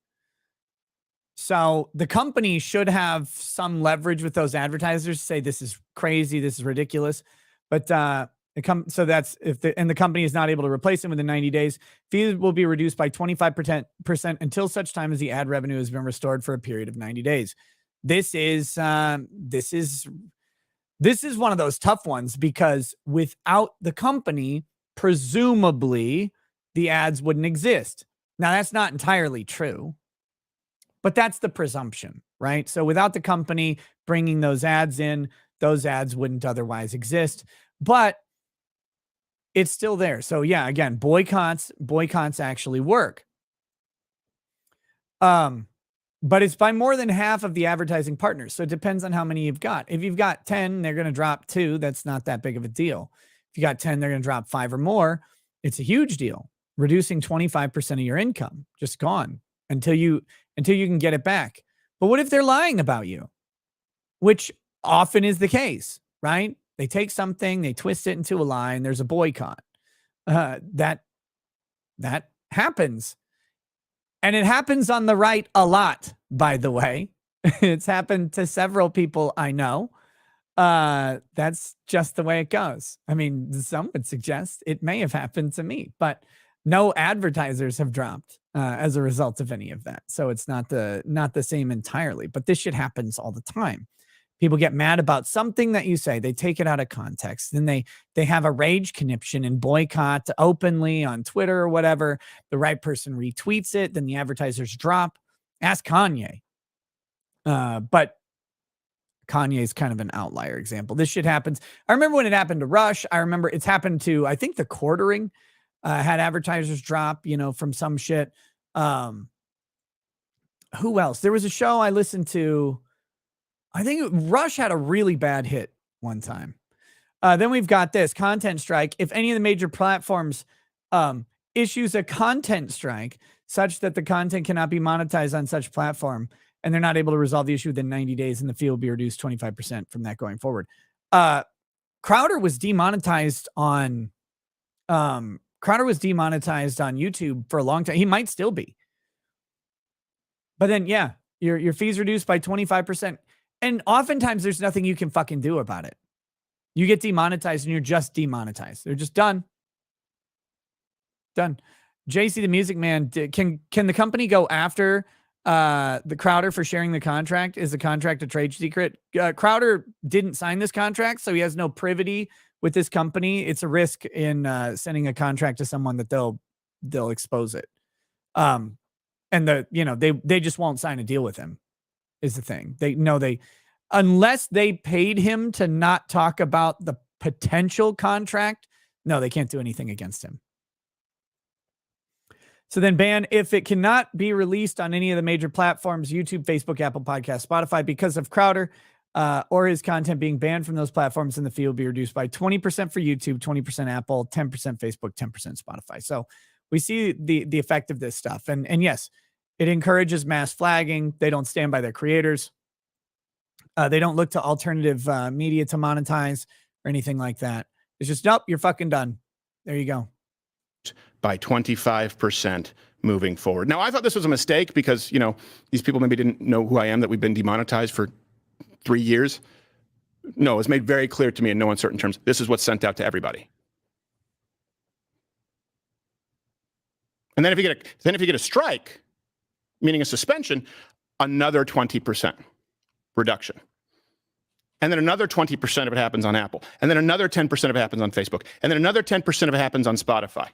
So the company should have some leverage with those advertisers to say, this is crazy, this is ridiculous. But so that's if the company is not able to replace him within 90 days, fees will be reduced by 25% until such time as the ad revenue has been restored for a period of 90 days. This is one of those tough ones, because without the company, presumably the ads wouldn't exist. Now, that's not entirely true, but that's the presumption, right? So without the company bringing those ads in, those ads wouldn't otherwise exist, but it's still there. So yeah, again, boycotts actually work. But it's by more than half of the advertising partners. So it depends on how many you've got. If you've got 10, they're going to drop 2. That's not that big of a deal. If you got 10, they're going to drop 5 or more. It's a huge deal. Reducing 25% of your income, just gone until you can get it back. But what if they're lying about you? Which often is the case, right? They take something, they twist it into a lie, and there's a boycott. That happens. And it happens on the right a lot, by the way. It's happened to several people I know. That's just the way it goes. I mean, some would suggest it may have happened to me, but no advertisers have dropped as a result of any of that. So it's not the same entirely, but this shit happens all the time. People get mad about something that you say. They take it out of context. Then they have a rage conniption and boycott openly on Twitter or whatever. The right person retweets it. Then the advertisers drop. Ask Kanye. But Kanye is kind of an outlier example. This shit happens. I remember when it happened to Rush. I remember it's happened to, I think, the Quartering had advertisers drop, from some shit. Who else? There was a show I listened to. I think Rush had a really bad hit one time. Then we've got this content strike. If any of the major platforms issues a content strike such that the content cannot be monetized on such platform, and they're not able to resolve the issue within 90 days, and the fee will be reduced 25% from that going forward. Crowder was demonetized on YouTube for a long time. He might still be. But then, yeah, your fees reduced by 25%. And oftentimes there's nothing you can fucking do about it. You get demonetized and you're just demonetized. They're just done. Done. JC the Music Man, can the company go after the Crowder for sharing the contract? Is the contract a trade secret? Crowder didn't sign this contract, so he has no privity with this company. It's a risk in sending a contract to someone that they'll expose it. And they just won't sign a deal with him. Is the thing. Unless they paid him to not talk about the potential contract, no, they can't do anything against him. So then ban if it cannot be released on any of the major platforms, YouTube, Facebook, Apple Podcasts, Spotify, because of Crowder or his content being banned from those platforms, and the fee will be reduced by 20% for YouTube, 20% Apple, 10% Facebook, 10% Spotify. So we see the effect of this stuff. And yes, it encourages mass flagging. They don't stand by their creators. They don't look to alternative media to monetize or anything like that. It's just, nope, you're fucking done. There you go. By 25% moving forward. Now, I thought this was a mistake because, these people maybe didn't know who I am, that we've been demonetized for 3 years. No, it was made very clear to me in no uncertain terms. This is what's sent out to everybody. And then if you get a strike, meaning a suspension, another 20% reduction. And then another 20% of it happens on Apple. And then another 10% of it happens on Facebook. And then another 10% of it happens on Spotify.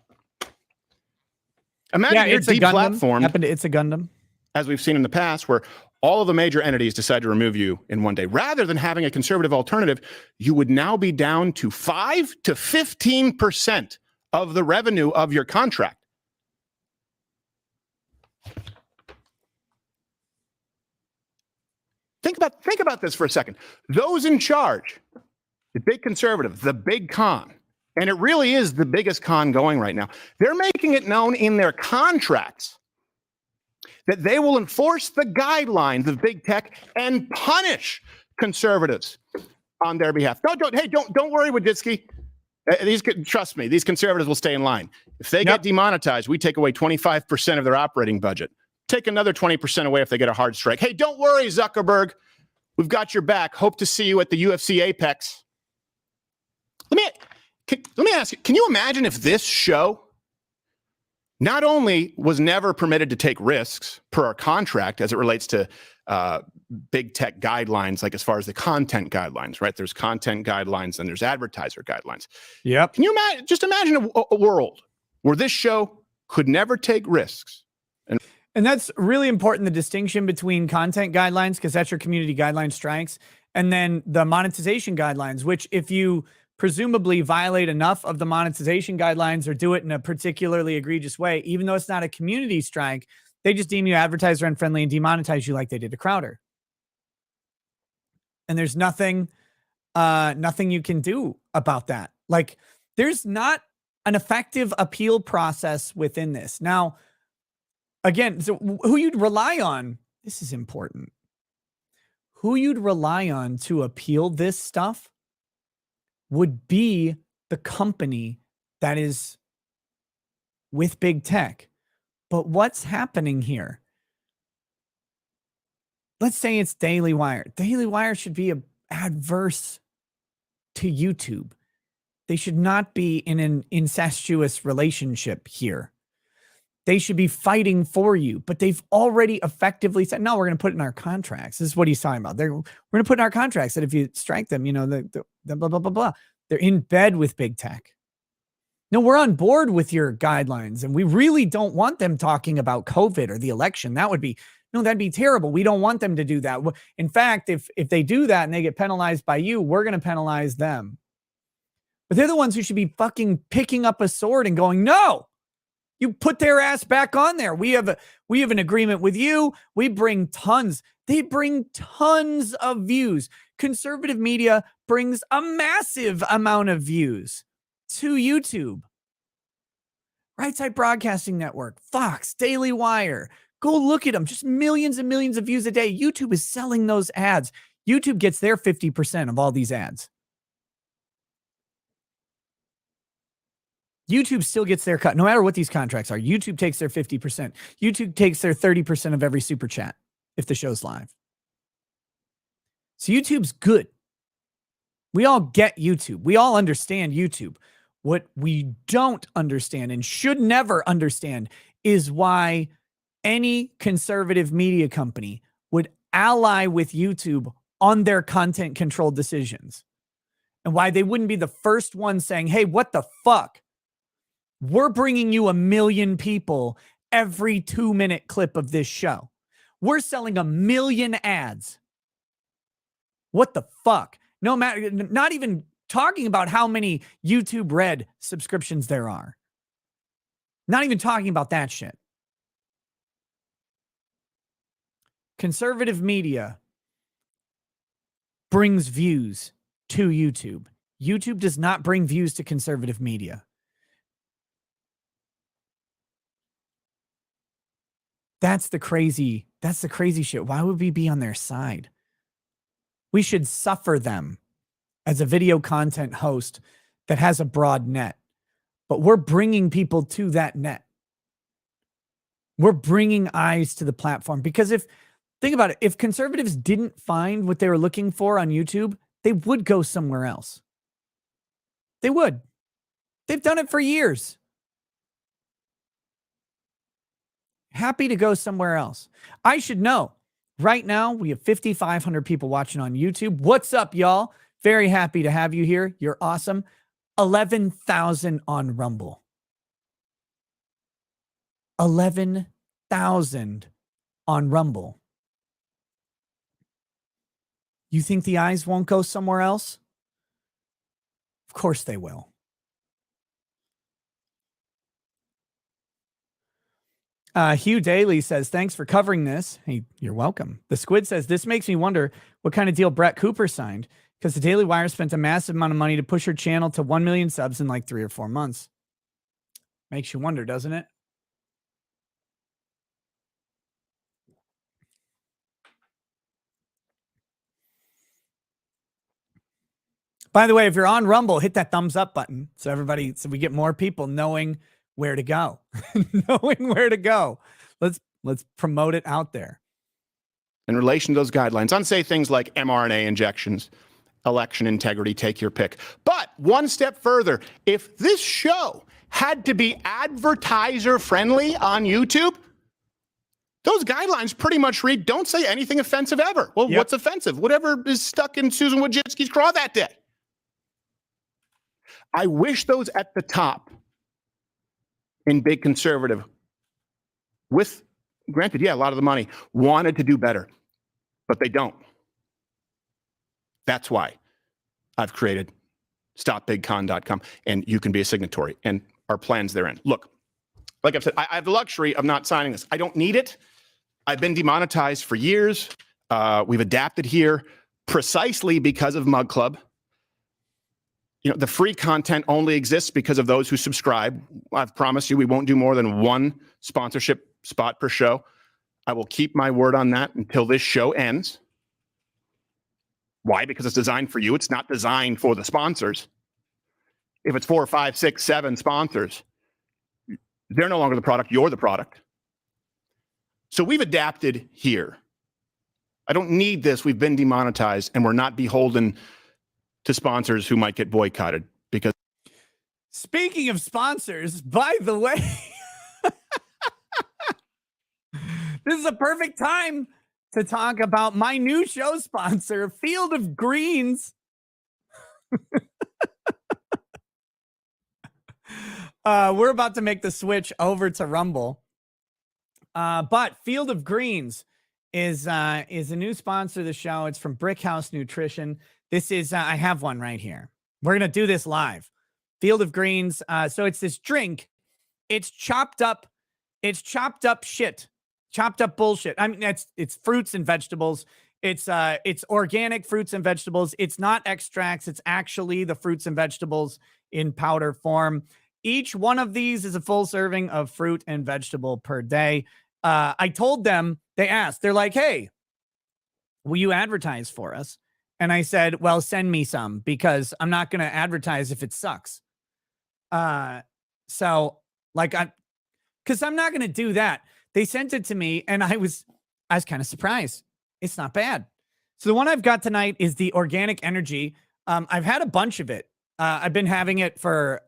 Imagine you're deplatformed. It's a Gundam. As we've seen in the past, where all of the major entities decide to remove you in one day. Rather than having a conservative alternative, you would now be down to 5 to 15% of the revenue of your contract. Think about this for a second. Those in charge, the big conservative, the big con, and it really is the biggest con going right now. They're making it known in their contracts that they will enforce the guidelines of big tech and punish conservatives on their behalf. Don't worry, Wojcicki. Trust me, these conservatives will stay in line. If they get demonetized, we take away 25% of their operating budget. Take another 20% away if they get a hard strike. Hey, don't worry, Zuckerberg. We've got your back. Hope to see you at the UFC Apex. Let me ask you, can you imagine if this show not only was never permitted to take risks per our contract as it relates to big tech guidelines, like as far as the content guidelines, right? There's content guidelines and there's advertiser guidelines. Yep. Can you imagine a world where this show could never take risks? And that's really important, the distinction between content guidelines, because that's your community guideline strikes, and then the monetization guidelines, which if you presumably violate enough of the monetization guidelines or do it in a particularly egregious way, even though it's not a community strike, they just deem you advertiser unfriendly and demonetize you like they did to Crowder. And there's nothing you can do about that. Like, there's not an effective appeal process within this. Now, again, so who you'd rely on, this is important. Who you'd rely on to appeal this stuff would be the company that is with big tech. But what's happening here? Let's say it's Daily Wire. Daily Wire should be adverse to YouTube. They should not be in an incestuous relationship here. They should be fighting for you, but they've already effectively said, no, we're going to put it in our contracts. This is what he's talking about. We're going to put in our contracts that if you strike them, the blah, blah, blah, blah. They're in bed with big tech. No, we're on board with your guidelines, and we really don't want them talking about COVID or the election. That'd be terrible. We don't want them to do that. In fact, if they do that and they get penalized by you, we're going to penalize them. But they're the ones who should be fucking picking up a sword and going, no, you put their ass back on there. We have an agreement with you. They bring tons of views. Conservative media brings a massive amount of views to YouTube. Right Side Broadcasting Network, Fox, Daily Wire. Go look at them. Just millions and millions of views a day. YouTube is selling those ads. YouTube gets their 50% of all these ads. YouTube still gets their cut, no matter what these contracts are. YouTube takes their 50%. YouTube takes their 30% of every super chat if the show's live. So YouTube's good. We all get YouTube. We all understand YouTube. What we don't understand and should never understand is why any conservative media company would ally with YouTube on their content control decisions, and why they wouldn't be the first one saying, hey, what the fuck? We're bringing you 1 million people every 2-minute clip of this show. We're selling 1 million ads. What the fuck? No matter, not even talking about how many YouTube Red subscriptions there are. Not even talking about that shit. Conservative media brings views to YouTube. YouTube does not bring views to conservative media. That's the crazy shit. Why would we be on their side? We should suffer them as a video content host that has a broad net. But we're bringing people to that net. We're bringing eyes to the platform. Because think about it, if conservatives didn't find what they were looking for on YouTube, they would go somewhere else. They would. They've done it for years. Happy to go somewhere else. I should know. Right now, we have 5,500 people watching on YouTube. What's up, y'all? Very happy to have you here. You're awesome. 11,000 on Rumble. 11,000 on Rumble. You think the eyes won't go somewhere else? Of course they will. Hugh Daly says, thanks for covering this. Hey, you're welcome. The Squid says, this makes me wonder what kind of deal Brett Cooper signed, because the Daily Wire spent a massive amount of money to push her channel to 1 million subs in like 3 or 4 months. Makes you wonder, doesn't it? By the way, if you're on Rumble, hit that thumbs up button so we get more people knowing where to go. Knowing where to go. Let's promote it out there. In relation to those guidelines, unsay things like mRNA injections, election integrity, take your pick. But one step further, if this show had to be advertiser friendly on YouTube, those guidelines pretty much read, don't say anything offensive ever. Well, what's offensive? Whatever is stuck in Susan Wojcicki's craw that day. I wish those at the top in big conservative, with, granted, a lot of the money, wanted to do better, but they don't. That's why I've created stopbigcon.com, and you can be a signatory, and our plans therein. Look, like I've said, I have the luxury of not signing this. I don't need it. I've been demonetized for years. We've adapted here precisely because of Mug Club. You know, the free content only exists because of those who subscribe. I've promised you we won't do more than 1 sponsorship spot per show. I will keep my word on that until this show ends. Why? Because it's designed for you. It's not designed for the sponsors. If it's 4, 5, 6, 7 sponsors, they're no longer the product. You're the product. So we've adapted here. I don't need this. We've been demonetized, and we're not beholden to sponsors who might get boycotted. Because speaking of sponsors, by the way, this is a perfect time to talk about my new show sponsor, Field of Greens. We're about to make the switch over to Rumble. But Field of Greens is a new sponsor of the show. It's from Brickhouse Nutrition. This is, I have one right here. We're going to do this live. Field of Greens. So it's this drink. It's chopped up shit. Chopped up bullshit. I mean, it's fruits and vegetables. It's organic fruits and vegetables. It's not extracts. It's actually the fruits and vegetables in powder form. Each one of these is a full serving of fruit and vegetable per day. I told them, they asked, they're like, hey, will you advertise for us? And I said, well, send me some, because I'm not going to advertise if it sucks. So like, because I'm not going to do that. They sent it to me, and I was kind of surprised. It's not bad. So the one I've got tonight is the Organic Energy. I've had a bunch of it. I've been having it for,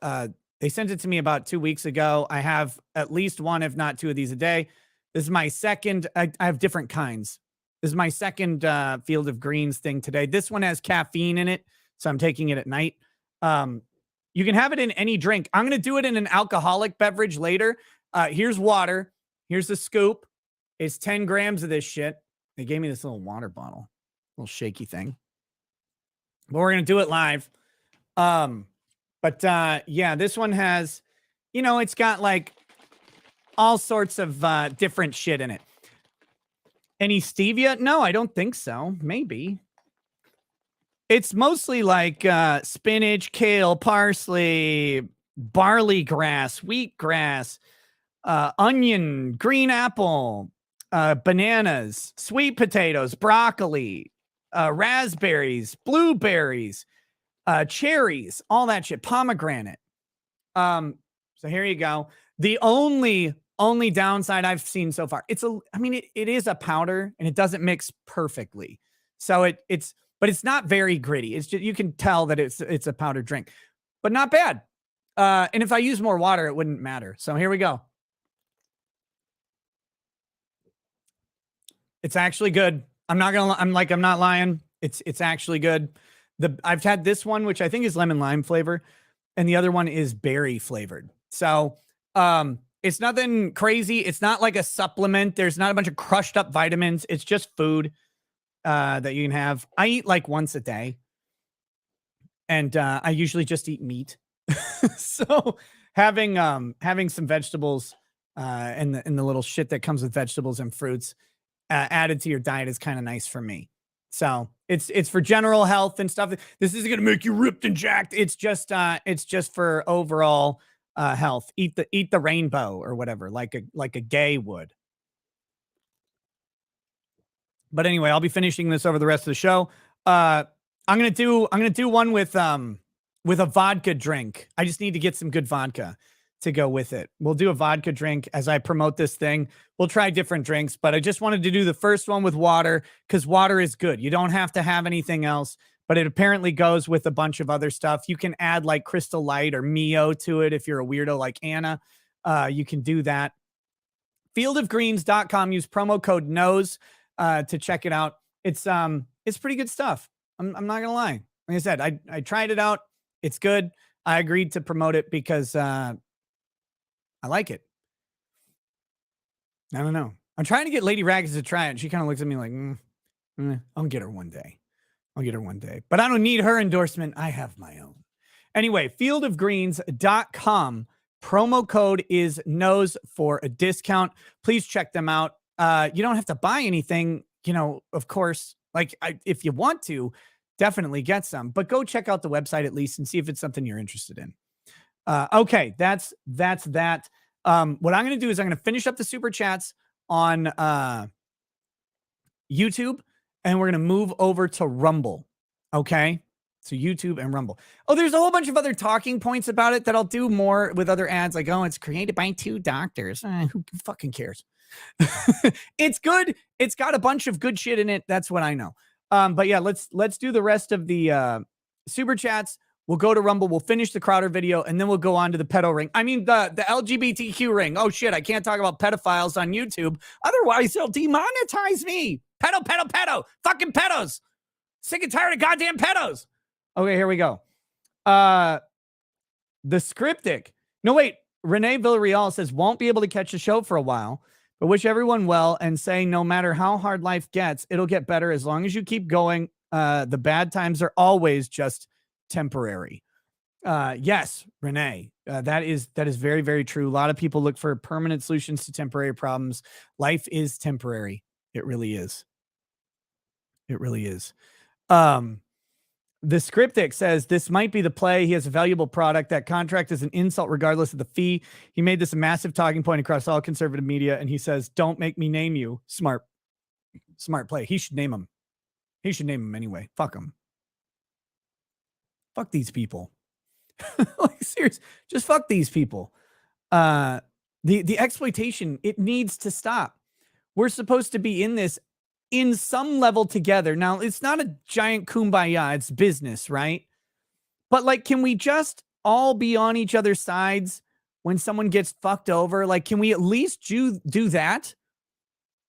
they sent it to me about 2 weeks ago. I have at least 1, if not 2 of these a day. This is my second. I have different kinds. This is my second Field of Greens thing today. This one has caffeine in it, so I'm taking it at night. You can have it in any drink. I'm going to do it in an alcoholic beverage later. Here's water. Here's the scoop. It's 10 grams of this shit. They gave me this little water bottle, little shaky thing. But we're going to do it live. Yeah, this one has, it's got like all sorts of different shit in it. Any stevia? No, I don't think so. Maybe. It's mostly like spinach, kale, parsley, barley grass, wheatgrass, onion, green apple, bananas, sweet potatoes, broccoli, raspberries, blueberries, cherries, all that shit, pomegranate. So here you go. The only downside I've seen so far, it is a powder, and it doesn't mix perfectly. So but it's not very gritty. It's just, you can tell that it's a powdered drink, but not bad. And if I use more water, it wouldn't matter. So here we go. It's actually good. I'm not lying. It's actually good. I've had this one, which I think is lemon lime flavor, and the other one is berry flavored. So, it's nothing crazy. It's not like a supplement. There's not a bunch of crushed up vitamins. It's just food that you can have. I eat like once a day, and I usually just eat meat. So having some vegetables and the little shit that comes with vegetables and fruits added to your diet is kind of nice for me. So it's for general health and stuff. This isn't gonna make you ripped and jacked. It's just for overall health. Eat the rainbow or whatever, like a gay would. But anyway, I'll be finishing this over the rest of the show. I'm gonna do one with a vodka drink. I just need to get some good vodka to go with it. We'll do a vodka drink as I promote this thing. We'll try different drinks, but I just wanted to do the first one with water because water is good. You don't have to have anything else, but it apparently goes with a bunch of other stuff. You can add like Crystal Light or Mio to it if you're a weirdo like Anna. You can do that. Fieldofgreens.com. Use promo code NOSE to check it out. It's pretty good stuff. I'm not gonna lie. Like I said, I tried it out. It's good. I agreed to promote it because I like it. I don't know. I'm trying to get Lady Rags to try it. She kind of looks at me like, I'll get her one day. But I don't need her endorsement. I have my own. Anyway, fieldofgreens.com. Promo code is NOSE for a discount. Please check them out. You don't have to buy anything, of course. Like if you want to, definitely get some. But go check out the website at least and see if it's something you're interested in. Okay, that's that. What I'm going to do is I'm going to finish up the super chats on YouTube, and we're going to move over to Rumble. Okay, so YouTube and Rumble. Oh, there's a whole bunch of other talking points about it that I'll do more with other ads. Like, oh, it's created by 2 doctors. Who fucking cares? It's good. It's got a bunch of good shit in it. That's what I know. But yeah, let's do the rest of the super chats. We'll go to Rumble. We'll finish the Crowder video, and then we'll go on to the pedo ring. I mean, the LGBTQ ring. Oh, shit. I can't talk about pedophiles on YouTube. Otherwise, they'll demonetize me. Pedo. Fucking pedos. Sick and tired of goddamn pedos. Okay, here we go. The Scriptic. No, wait. Renee Villarreal says, won't be able to catch the show for a while, but wish everyone well and say no matter how hard life gets, it'll get better as long as you keep going. The bad times are always just temporary. Yes, Renee, that is very, very true. A lot of people look for permanent solutions to temporary problems. Life is temporary. It really is. The Scriptic says this might be the play. He has a valuable product. That contract is an insult regardless of the fee. He made this a massive talking point across all conservative media, and he says, don't make me name you. Smart play. He should name him anyway. Fuck him. Fuck these people. Like, serious. Just fuck these people. The exploitation, it needs to stop. We're supposed to be in this in some level together. Now, it's not a giant kumbaya. It's business, right? But like, can we just all be on each other's sides when someone gets fucked over? Like, can we at least do that?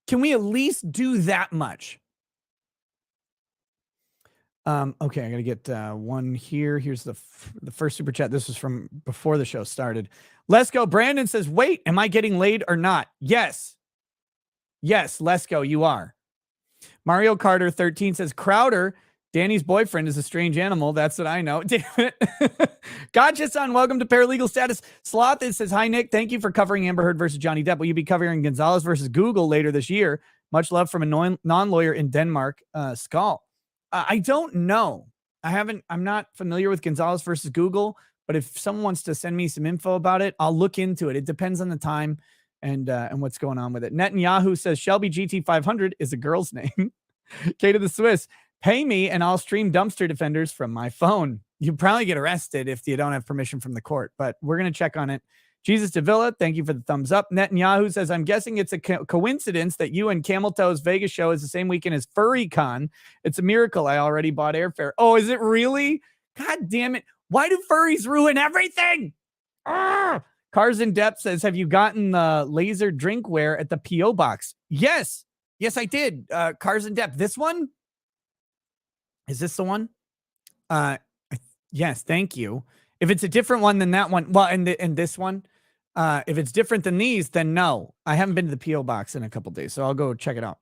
Can we at least do that much? Okay, I gotta get one here. Here's the first super chat. This was from before the show started. Let's go. Brandon says, wait, am I getting laid or not? Yes, let's go. You are. Mario Carter 13 says, Crowder, Danny's boyfriend, is a strange animal. That's what I know. Damn it. Gotcha, son. Welcome to Paralegal Status. Sloth says, hi, Nick. Thank you for covering Amber Heard versus Johnny Depp. Will you be covering Gonzalez versus Google later this year? Much love from a non-lawyer in Denmark, Skull. I don't know. I'm not familiar with Gonzalez versus Google, but if someone wants to send me some info about it, I'll look into it. It depends on the time and what's going on with it. Netanyahu says Shelby GT500 is a girl's name. K to the Swiss, pay me and I'll stream Dumpster Defenders from my phone. You probably get arrested if you don't have permission from the court, but we're going to check on it. Jesus Davila, thank you for the thumbs up. Netanyahu says, I'm guessing it's a coincidence that you and Camel Toe's Vegas show is the same weekend as FurryCon. It's a miracle. I already bought airfare. Oh, is it really? God damn it. Why do furries ruin everything? Arrgh! Cars in Depth says, have you gotten the laser drinkware at the P.O. box? Yes, I did. Cars in Depth. This one? Is this the one? Yes, thank you. If it's a different one than that one, well, and this one, if it's different than these, then no. I haven't been to the P.O. box in a couple days, so I'll go check it out.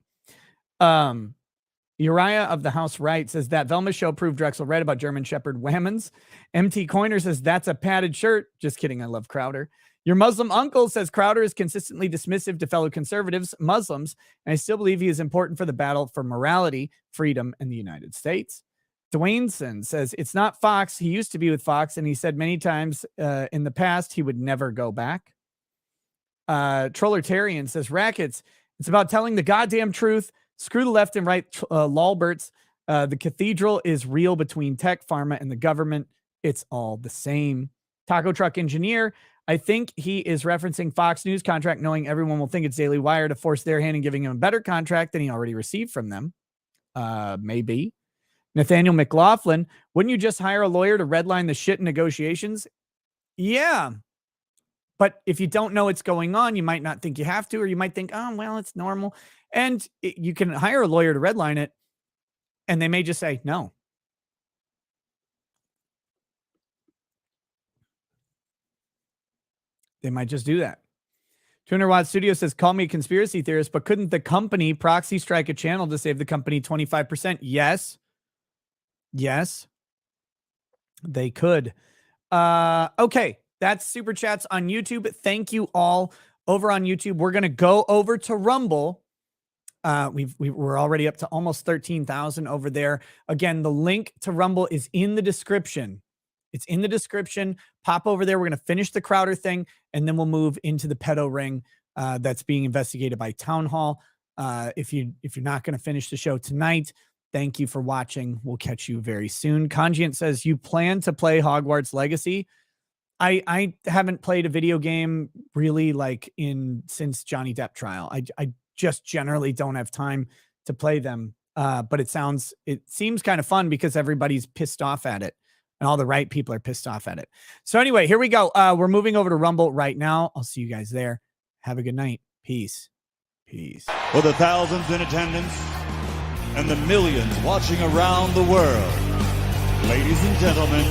Uriah of the House Right says that Velma show proved Drexel right about German Shepherd whammons. MT Coiner says that's a padded shirt. Just kidding. I love Crowder. Your Muslim uncle says Crowder is consistently dismissive to fellow conservatives, Muslims, and I still believe he is important for the battle for morality, freedom, in the United States. Dwayneson says it's not Fox. He used to be with Fox, and he said many times in the past he would never go back. Trollertarian says rackets. It's about telling the goddamn truth. Screw the left and right lolberts. The cathedral is real between tech, pharma, and the government. It's all the same. Taco Truck Engineer. I think he is referencing Fox News contract, knowing everyone will think it's Daily Wire to force their hand and giving him a better contract than he already received from them. Maybe. Nathaniel McLaughlin. Wouldn't you just hire a lawyer to redline the shit in negotiations? Yeah. But if you don't know what's going on, you might not think you have to, or you might think, oh, well, it's normal. And you can hire a lawyer to redline it, and they may just say no. They might just do that. 200 Watt Studio says, call me a conspiracy theorist, but couldn't the company proxy strike a channel to save the company 25%? Yes. Yes. They could. Okay. That's Super Chats on YouTube. Thank you all over on YouTube. We're going to go over to Rumble. We're already up to almost 13,000 over there. Again, the link to Rumble is in the description. It's in the description. Pop over there. We're going to finish the Crowder thing, and then we'll move into the pedo ring that's being investigated by Townhall. If you're not going to finish the show tonight, thank you for watching. We'll catch you very soon. Congiant says, you plan to play Hogwarts Legacy? I haven't played a video game really since Johnny Depp trial. I just generally don't have time to play them. But it seems kind of fun because everybody's pissed off at it. And all the right people are pissed off at it. So anyway, here we go. We're moving over to Rumble right now. I'll see you guys there. Have a good night. Peace. Peace. For the thousands in attendance and the millions watching around the world, ladies and gentlemen,